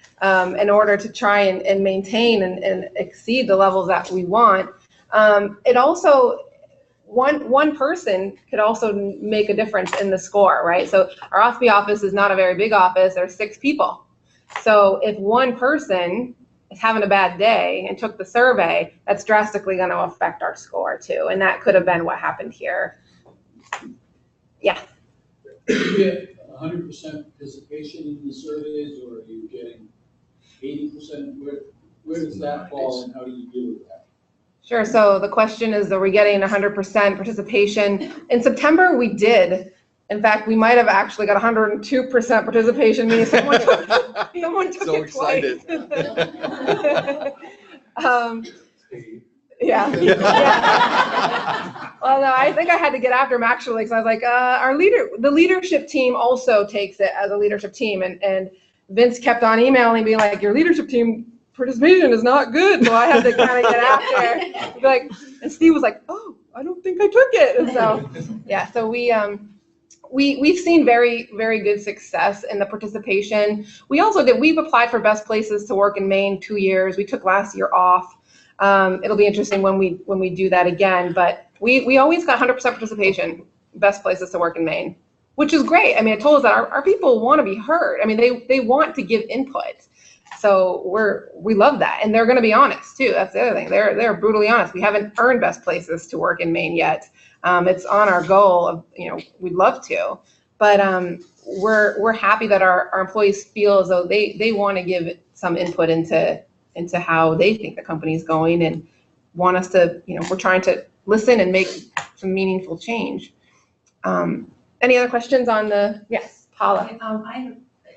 Speaker 12: in order to try and maintain and exceed the levels that we want. It also, one person could also make a difference in the score, right? So our OSPI office is not a very big office. There's 6 people. So if one person is having a bad day and took the survey, that's drastically going to affect our score too. And that could have been what happened here. Yeah.
Speaker 4: Do you get 100% participation in the surveys, or are you getting 80%? Where does that fall, and how do you deal with that?
Speaker 12: Sure. So the question is, are we getting 100% participation? In September, we did. In fact, we might have actually got 102% participation, meaning someone took
Speaker 2: So
Speaker 12: it
Speaker 2: excited.
Speaker 12: twice. Yeah. Well, no, I think I had to get after him actually, because I was like, the leadership team also takes it as a leadership team, and Vince kept on emailing me like, your leadership team participation is not good, so I had to kind of get after. Like, and Steve was like, oh, I don't think I took it, and so yeah, so we've seen very, very good success in the participation. We've applied for best places to work in Maine 2 years. We took last year off. It'll be interesting when we do that again, but we always got 100% participation, best places to work in Maine, which is great. I mean, it told us that our people want to be heard. I mean, they want to give input. So we love that, and they're going to be honest too. That's the other thing. They're brutally honest. We haven't earned best places to work in Maine yet. It's on our goal of, we'd love to, but we're happy that our employees feel as though they want to give some input into how they think the company's going, and want us to, we're trying to listen and make some meaningful change. Any other questions on yes, Paula?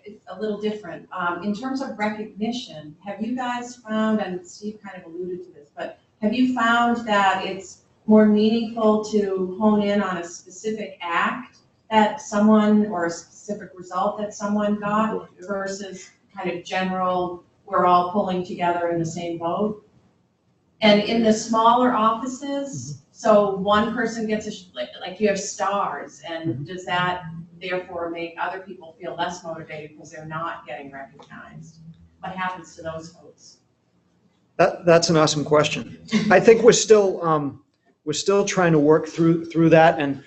Speaker 22: It's a little different. In terms of recognition, have you guys found, and Steve kind of alluded to this, but have you found that it's more meaningful to hone in on a specific act that someone, or a specific result that someone got, versus kind of general, we're all pulling together in the same boat? And in the smaller offices, so one person gets like you have stars, and does that therefore make other people feel less motivated because they're not getting recognized? What happens to those folks?
Speaker 11: That's an awesome question. I think we're still trying to work through that, and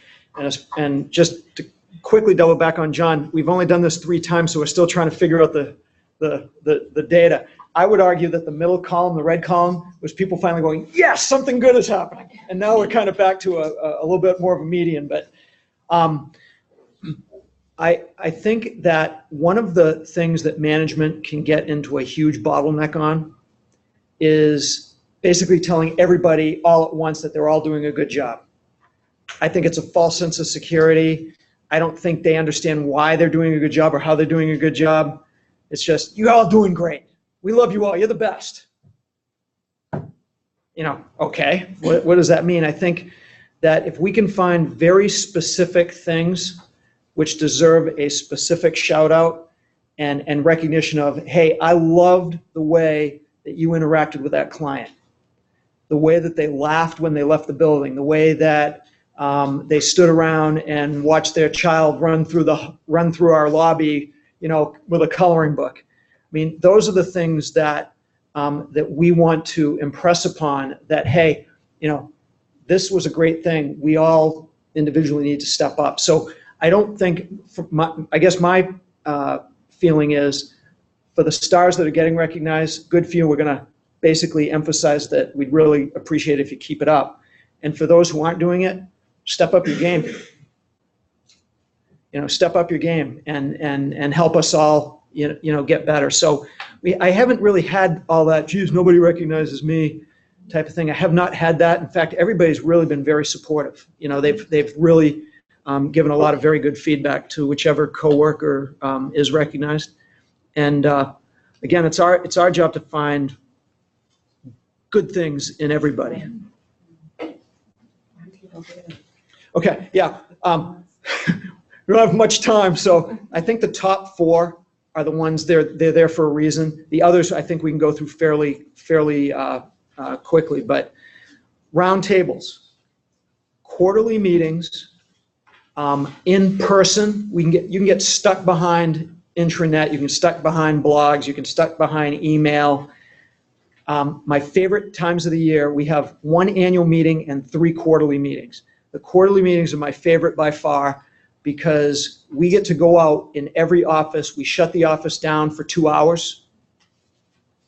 Speaker 11: just to quickly double back on John, we've only done this 3 times, so we're still trying to figure out the data. I would argue that the middle column, the red column, was people finally going, yes, something good is happening. And now we're kind of back to a little bit more of a median. But I think that one of the things that management can get into a huge bottleneck on is basically telling everybody all at once that they're all doing a good job. I think it's a false sense of security. I don't think they understand why they're doing a good job or how they're doing a good job. It's just, you're all doing great. We love you all. You're the best. Okay, what does that mean? I think that if we can find very specific things which deserve a specific shout out and recognition of, hey, I loved the way that you interacted with that client, the way that they laughed when they left the building, the way that they stood around and watched their child run through our lobby, with a coloring book. I mean, those are the things that that we want to impress upon, that, hey, this was a great thing. We all individually need to step up. So I don't think, I guess my feeling is, for the stars that are getting recognized, good for you. We're going to basically emphasize that we'd really appreciate it if you keep it up. And for those who aren't doing it, step up your game. Step up your game and help us all, get better. So I haven't really had all that, geez, nobody recognizes me type of thing. I have not had that. In fact, everybody's really been very supportive. They've really given a lot of very good feedback to whichever coworker is recognized. And again, it's our job to find good things in everybody. Okay, yeah. We don't have much time, so I think the top 4 are the ones they're there for a reason. The others I think we can go through fairly quickly. But round tables, quarterly meetings, in person. You can get stuck behind intranet. You can stuck behind blogs. You can stuck behind email. My favorite times of the year, we have 1 annual meeting and 3 quarterly meetings. The quarterly meetings are my favorite by far because we get to go out in every office. We shut the office down for 2 hours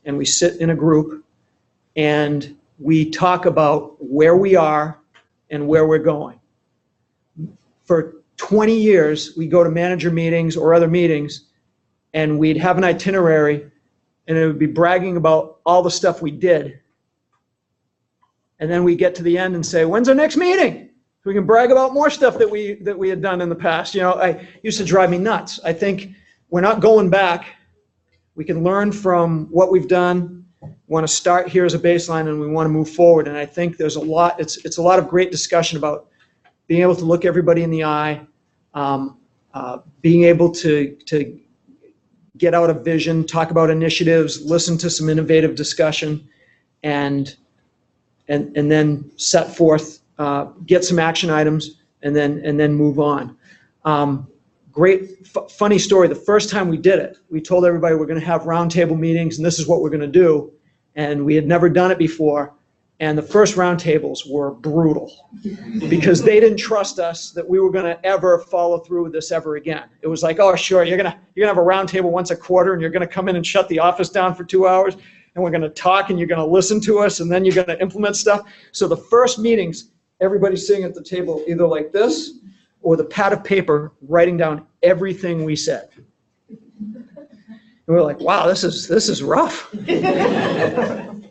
Speaker 11: and we sit in a group and we talk about where we are and where we're going. For 20 years, we go to manager meetings or other meetings and we'd have an itinerary and it would be bragging about all the stuff we did. And then we get to the end and say, when's our next meeting? We can brag about more stuff that we had done in the past. You know, I used to drive me nuts. I think we're not going back. We can learn from what we've done. We want to start here as a baseline and we want to move forward. And I think there's a lot, it's a lot of great discussion about being able to look everybody in the eye, being able to get out a vision, talk about initiatives, listen to some innovative discussion, and then set forth, get some action items, and then move on. Great, funny story. The first time we did it, we told everybody we're going to have roundtable meetings, and this is what we're going to do. And we had never done it before. And the first roundtables were brutal because they didn't trust us that we were going to ever follow through with this ever again. It was like, oh, sure, you're gonna have a roundtable once a quarter, and you're going to come in and shut the office down for 2 hours, and we're going to talk, and you're going to listen to us, and then you're going to implement stuff. So the first meetings, everybody's sitting at the table either like this or with a pad of paper writing down everything we said. And we're like, wow, this is rough.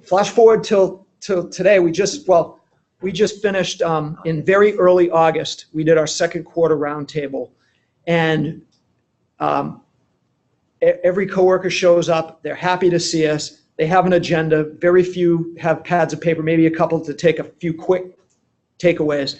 Speaker 11: Flash forward till today, we just finished in very early August. We did our second quarter roundtable, and every coworker shows up. They're happy to see us. They have an agenda. Very few have pads of paper, maybe a couple to take a few quick takeaways,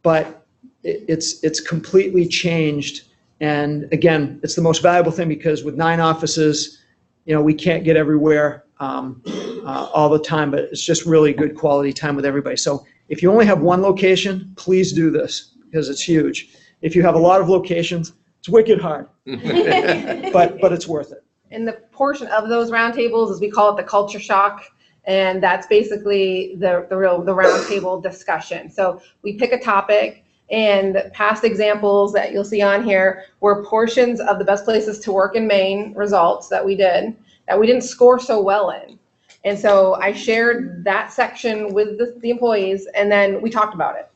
Speaker 11: but it's completely changed. And again, it's the most valuable thing because with 9 offices, you know, we can't get everywhere all the time, but it's just really good quality time with everybody. So if you only have one location, please do this because it's huge. If you have a lot of locations, it's wicked hard, but it's worth it.
Speaker 12: And the portion of those roundtables is we call it the culture shock. And that's basically the roundtable discussion. So we pick a topic, and past examples that you'll see on here were portions of the best places to work in Maine results that we didn't score so well in. And so I shared that section with the employees, and then we talked about it.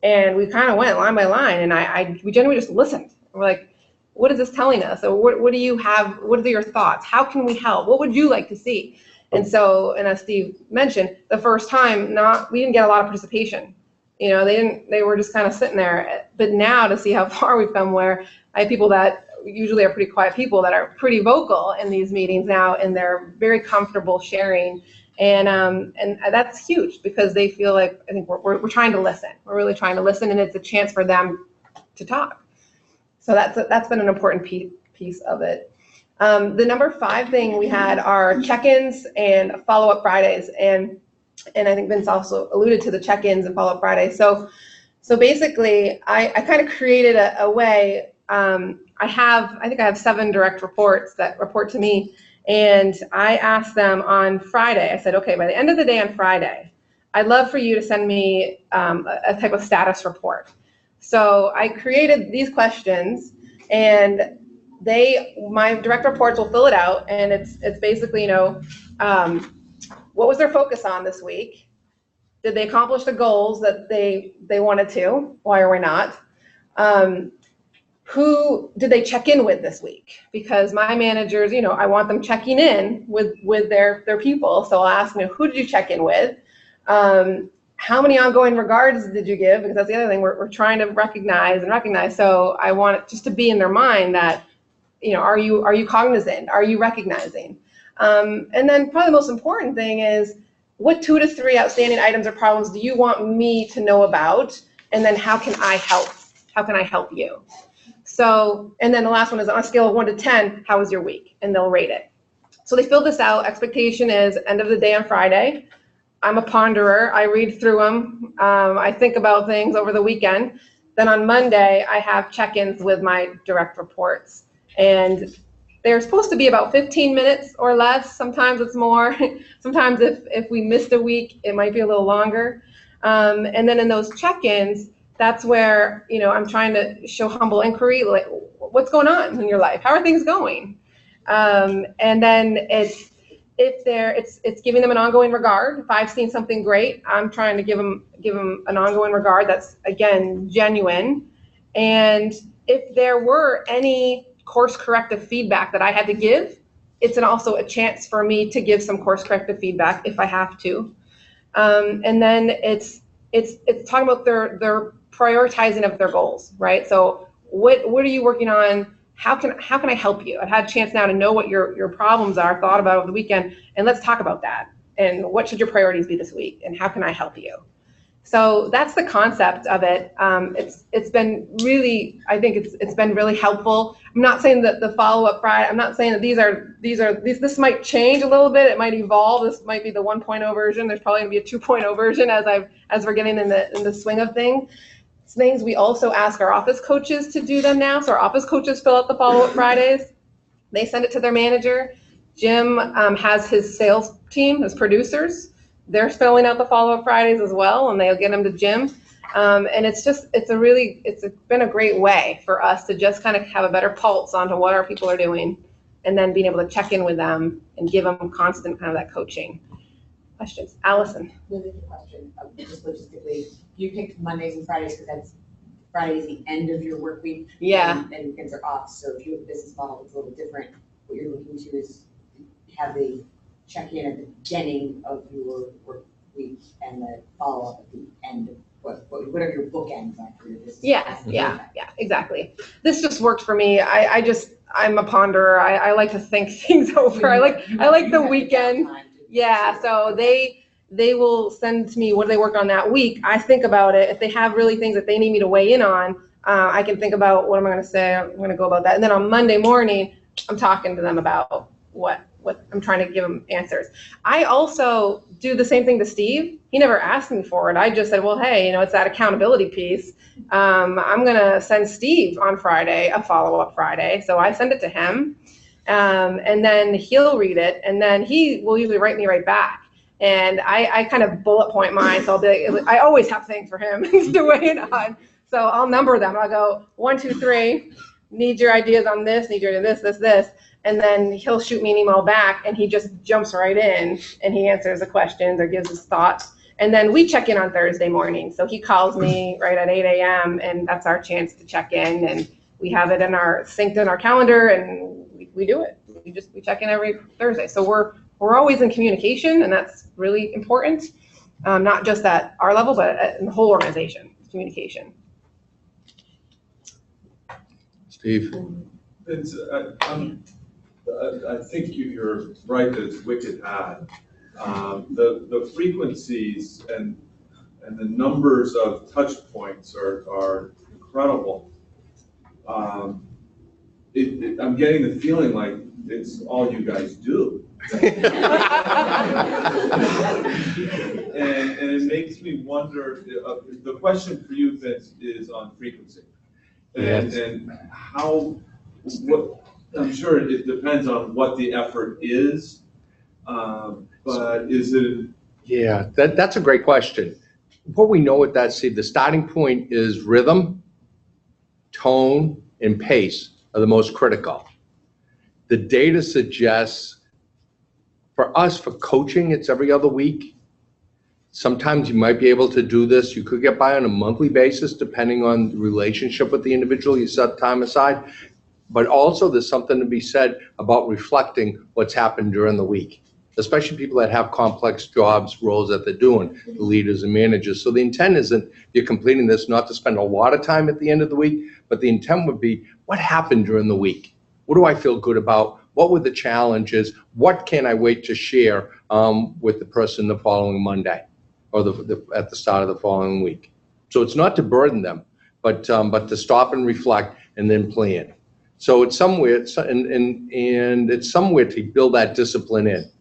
Speaker 12: And we kind of went line by line, and we generally just listened. We're like, what is this telling us? Or what do you have? What are your thoughts? How can we help? What would you like to see? And so, and as Steve mentioned, the first time, we didn't get a lot of participation. You know, they were just kind of sitting there. But now to see how far we've come, where I have people that usually are pretty quiet people that are pretty vocal in these meetings now, and they're very comfortable sharing. And that's huge because they feel like, I think we're trying to listen. We're really trying to listen, and it's a chance for them to talk. So that's been an important piece of it. The number 5 thing we had are check-ins and follow-up Fridays, and I think Vince also alluded to the check-ins and follow-up Fridays. So basically, I kind of created a way. I think I have 7 direct reports that report to me, and I asked them on Friday. I said, okay, by the end of the day on Friday, I'd love for you to send me a type of status report. So I created these questions, and my direct reports will fill it out, and it's basically, you know, what was their focus on this week? Did they accomplish the goals that they wanted to? Why or why not? Who did they check in with this week? Because my managers, you know, I want them checking in with their people. So I'll ask them, who did you check in with? How many ongoing regards did you give? Because that's the other thing we're trying to recognize. So I want it just to be in their mind that, you know, are you cognizant? Are you recognizing? And then probably the most important thing is, what 2 to 3 outstanding items or problems do you want me to know about? And then how can I help? How can I help you? So, and then the last one is on a scale of 1 to 10, how was your week? And they'll rate it. So they fill this out. Expectation is end of the day on Friday. I'm a ponderer. I read through them. I think about things over the weekend. Then on Monday, I have check-ins with my direct reports. And they're supposed to be about 15 minutes or less. Sometimes it's more. Sometimes if we missed a week, it might be a little longer. And then in those check-ins, that's where, you know, I'm trying to show humble inquiry, like, what's going on in your life? How are things going? And then it's giving them an ongoing regard. If I've seen something great, I'm trying to give them an ongoing regard that's, again, genuine. And if there were any course corrective feedback that I had to give, it's also a chance for me to give some course corrective feedback if I have to. And then it's talking about their prioritizing of their goals, right? So what are you working on? How can I help you? I've had a chance now to know what your problems are, thought about over the weekend, and let's talk about that. And what should your priorities be this week? And how can I help you? So that's the concept of it. It's been really, I think it's been really helpful. I'm not saying that the follow-up Friday, I'm not saying that this might change a little bit. It might evolve. This might be the 1.0 version. There's probably gonna be a 2.0 version as we're getting in the swing of things. We also ask our office coaches to do them now. So our office coaches fill out the follow-up Fridays. They send it to their manager. Jim has his sales team, his producers. They're filling out the follow-up Fridays as well, and they'll get them to Jim. And it's been a great way for us to just kind of have a better pulse onto what our people are doing, and then being able to check in with them and give them constant kind of that coaching. Questions? Allison.
Speaker 3: Another question, just logistically, you picked Mondays and Fridays because that's Friday is the end of your work week.
Speaker 12: Yeah.
Speaker 3: And weekends are off, so if you have a business model that's a little different, what you're looking to is have the check-in at the beginning of your work week and the follow-up at the end of whatever your bookends are for your business.
Speaker 12: Yeah, exactly. This just worked for me. I'm a ponderer. I like to think things over. I like the weekend. Yeah, so they will send to me what they worked on that week. I think about it. If they have really things that they need me to weigh in on, I can think about what am I going to say. I'm going to go about that. And then on Monday morning, I'm talking to them about what I'm trying to give them answers. I also do the same thing to Steve. He never asked me for it. I just said, well, hey, you know, it's that accountability piece. I'm going to send Steve on Friday a follow-up Friday. So I send it to him. And then he'll read it, and then he will usually write me right back. And I kind of bullet point mine, so I'll be like, I always have things for him to weigh in on. So I'll number them. I'll go 1, 2, 3, need your ideas on this, need your this. And then he'll shoot me an email back, and he just jumps right in, and he answers the questions or gives his thoughts. And then we check in on Thursday morning. So he calls me right at 8 a.m., and that's our chance to check in. And we have it synced in our calendar, and we do it. We check in every Thursday. So we're always in communication, and that's really important. Not just at our level, but in the whole organization, communication.
Speaker 2: Steve?
Speaker 10: It's, I think you're right that it's wicked hard. The frequencies and the numbers of touch points are incredible. I'm getting the feeling like it's all you guys do. And it makes me wonder, the question for you, Vince, is on frequency. And I'm sure it depends on what the effort is, but is it?
Speaker 2: Yeah, that's a great question. What we know with that, Steve, the starting point is rhythm, tone, and pace are the most critical. The data suggests, for us, for coaching, it's every other week. Sometimes you might be able to do this. You could get by on a monthly basis, depending on the relationship with the individual. You set time aside. But also there's something to be said about reflecting what's happened during the week, especially people that have complex jobs, roles that they're doing, the leaders and managers. So the intent isn't, you're completing this not to spend a lot of time at the end of the week, but the intent would be, what happened during the week? What do I feel good about? What were the challenges? What can I wait to share with the person the following Monday or at the start of the following week? So it's not to burden them, but to stop and reflect and then plan. So it's somewhere, and it's somewhere to build that discipline in.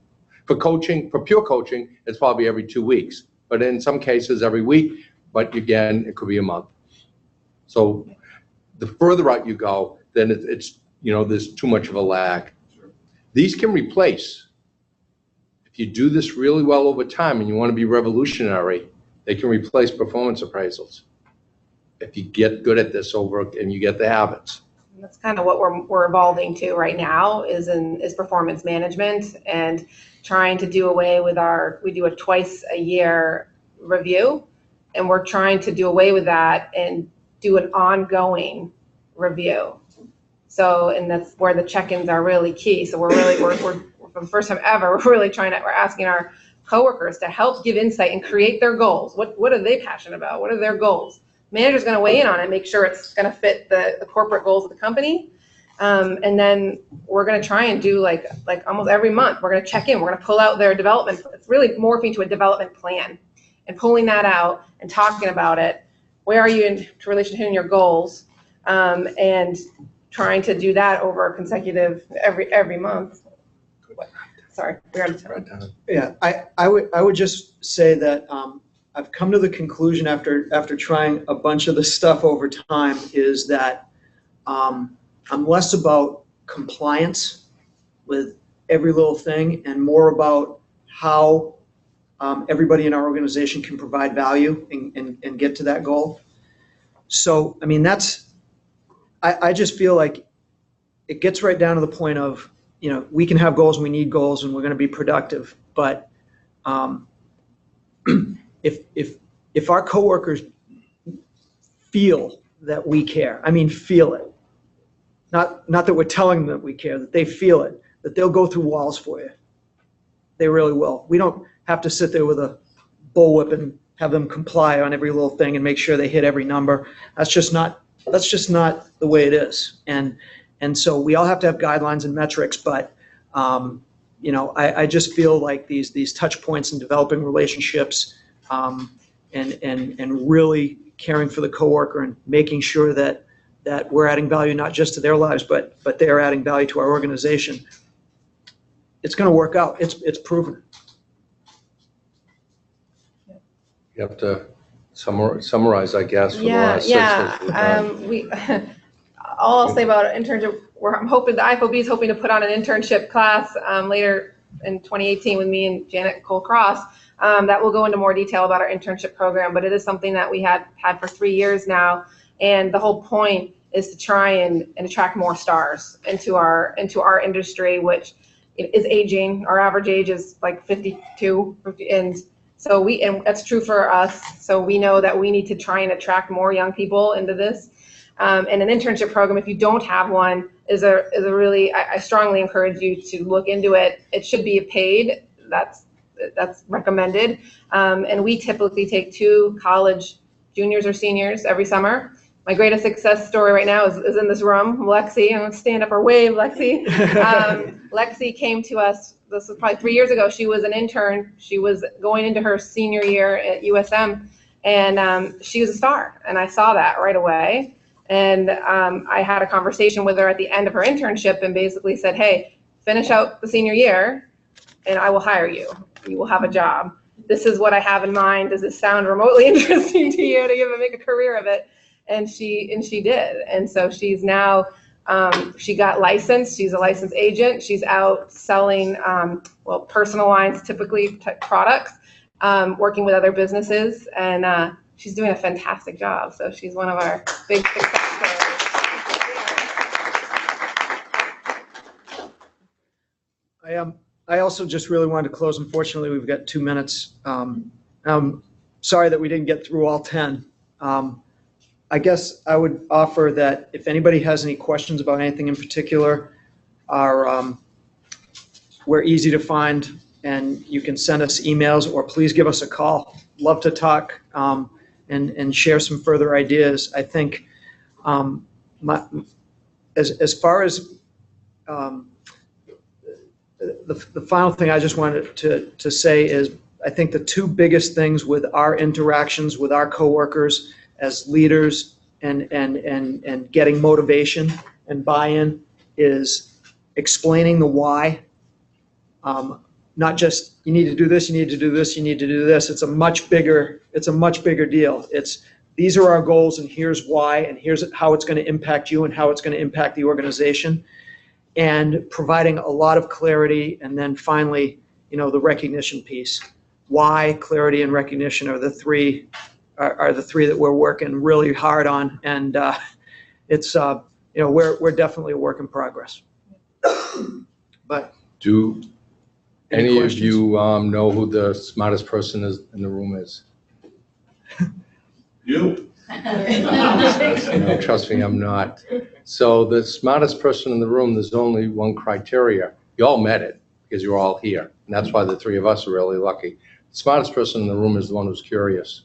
Speaker 2: For coaching, for pure coaching, it's probably every 2 weeks, but in some cases every week, but again, it could be a month. So the further out you go, then it's there's too much of a lag. Sure. These can replace, if you do this really well over time and you want to be revolutionary, they can replace performance appraisals. if you get good at this and you get the habits.
Speaker 12: And that's kind of what we're evolving to right now is performance management and trying to do away with we do a twice a year review, and we're trying to do away with that and do an ongoing review. So, and that's where the check-ins are really key. So we're for the first time ever, we're asking our coworkers to help give insight and create their goals. What are they passionate about? What are their goals? Manager's going to weigh in on it, make sure it's going to fit the corporate goals of the company. And then we're going to try and do like almost every month, we're going to check in. We're going to pull out their development. It's really morphing to a development plan and pulling that out and talking about it. Where are you in relation to your goals? And trying to do that over consecutive every month. Sorry, we're out of time.
Speaker 11: Yeah, I would just say that I've come to the conclusion after trying a bunch of this stuff over time is that I'm less about compliance with every little thing and more about how everybody in our organization can provide value and get to that goal. So, I mean, I just feel like it gets right down to the point of, we can have goals, we need goals, and we're going to be productive. But if our coworkers feel that we care, I mean, feel it, not that we're telling them that we care, that they feel it, that they'll go through walls for you. They really will. We don't have to sit there with a bullwhip and have them comply on every little thing and make sure they hit every number. That's just not the way it is. And so we all have to have guidelines and metrics, but I just feel like these touch points in developing relationships and really caring for the coworker and making sure that we're adding value not just to their lives, but they're adding value to our organization. It's going to work out. It's proven.
Speaker 2: You have to summarize, I guess, for the last 6 months.
Speaker 12: All I'll say about internship, I'm hoping the IFOB is hoping to put on an internship class later in 2018 with me and Janet Cole-Cross that will go into more detail about our internship program. But it is something that we had for 3 years now, and the whole point is to try and attract more stars into our industry, which is aging. Our average age is like 52, and so and that's true for us. So we know that we need to try and attract more young people into this. And an internship program, if you don't have one, is a really, I strongly encourage you to look into it. It should be paid. That's recommended. And we typically take 2 college juniors or seniors every summer. My greatest success story right now is in this room, Lexi. I'm going to stand up or wave, Lexi. Lexi came to us, this was probably 3 years ago. She was an intern. She was going into her senior year at USM, and she was a star. And I saw that right away. And I had a conversation with her at the end of her internship and basically said, hey, finish out the senior year and I will hire you. You will have a job. This is what I have in mind. Does this sound remotely interesting to you to make a career of it? And she did. And so she's now, she got licensed. She's a licensed agent. She's out selling, personal lines, typically products, working with other businesses. And she's doing a fantastic job. So she's one of our big success stories.
Speaker 11: I also just really wanted to close. Unfortunately, we've got 2 minutes. I'm sorry that we didn't get through all 10. I guess I would offer that if anybody has any questions about anything in particular, we're easy to find, and you can send us emails or please give us a call. Love to talk and share some further ideas. I think as far as the final thing I just wanted to say is I think the 2 biggest things with our interactions with our coworkers as leaders and getting motivation and buy-in is explaining the why. Not just you need to do this, you need to do this, you need to do this. It's a much bigger deal. It's these are our goals and here's why and here's how it's going to impact you and how it's going to impact the organization, and providing a lot of clarity. And then finally, the recognition piece. Why, clarity, and recognition are the 3 are the three that we're working really hard on, and it's we're definitely a work in progress. But
Speaker 2: do any of
Speaker 11: questions?
Speaker 2: you know who the smartest person is in the room is?
Speaker 10: You.
Speaker 2: No, trust me, I'm not. So the smartest person in the room, there's only one criteria. You all met it because you're all here. And that's why the three of us are really lucky. The smartest person in the room is the one who's curious.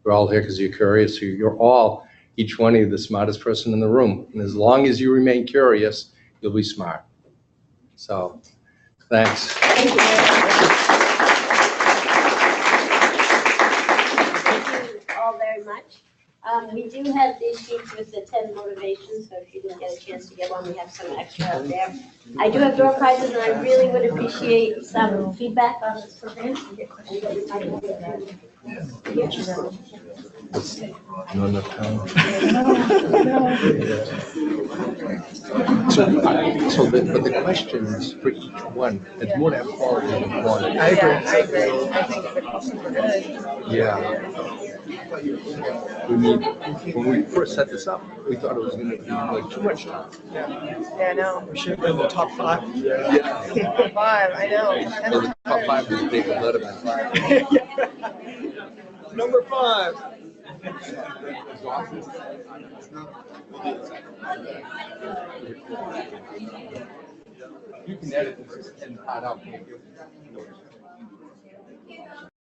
Speaker 2: We're all here because you're curious. So you're all, each one of you, the smartest person in the room. And as long as you remain curious, you'll be smart. So, thanks.
Speaker 1: Thank you all very much. We do have these sheets with the 10 motivations, so if you didn't get a chance to get one, we have some extra out there. I do have door prizes, and I really would appreciate some feedback on this program.
Speaker 2: Not enough time. But the questions for each one, it's more to have quality than quantity.
Speaker 12: I agree. I think the questions were good.
Speaker 2: Yeah. When we first set this up, we thought it was going to be like too much time.
Speaker 12: Yeah, I know.
Speaker 11: We should have been the top 5.
Speaker 2: Yeah.
Speaker 12: 5, I know.
Speaker 2: The top 5 was David Letterman.
Speaker 11: Number 5.
Speaker 2: You can edit this and add up.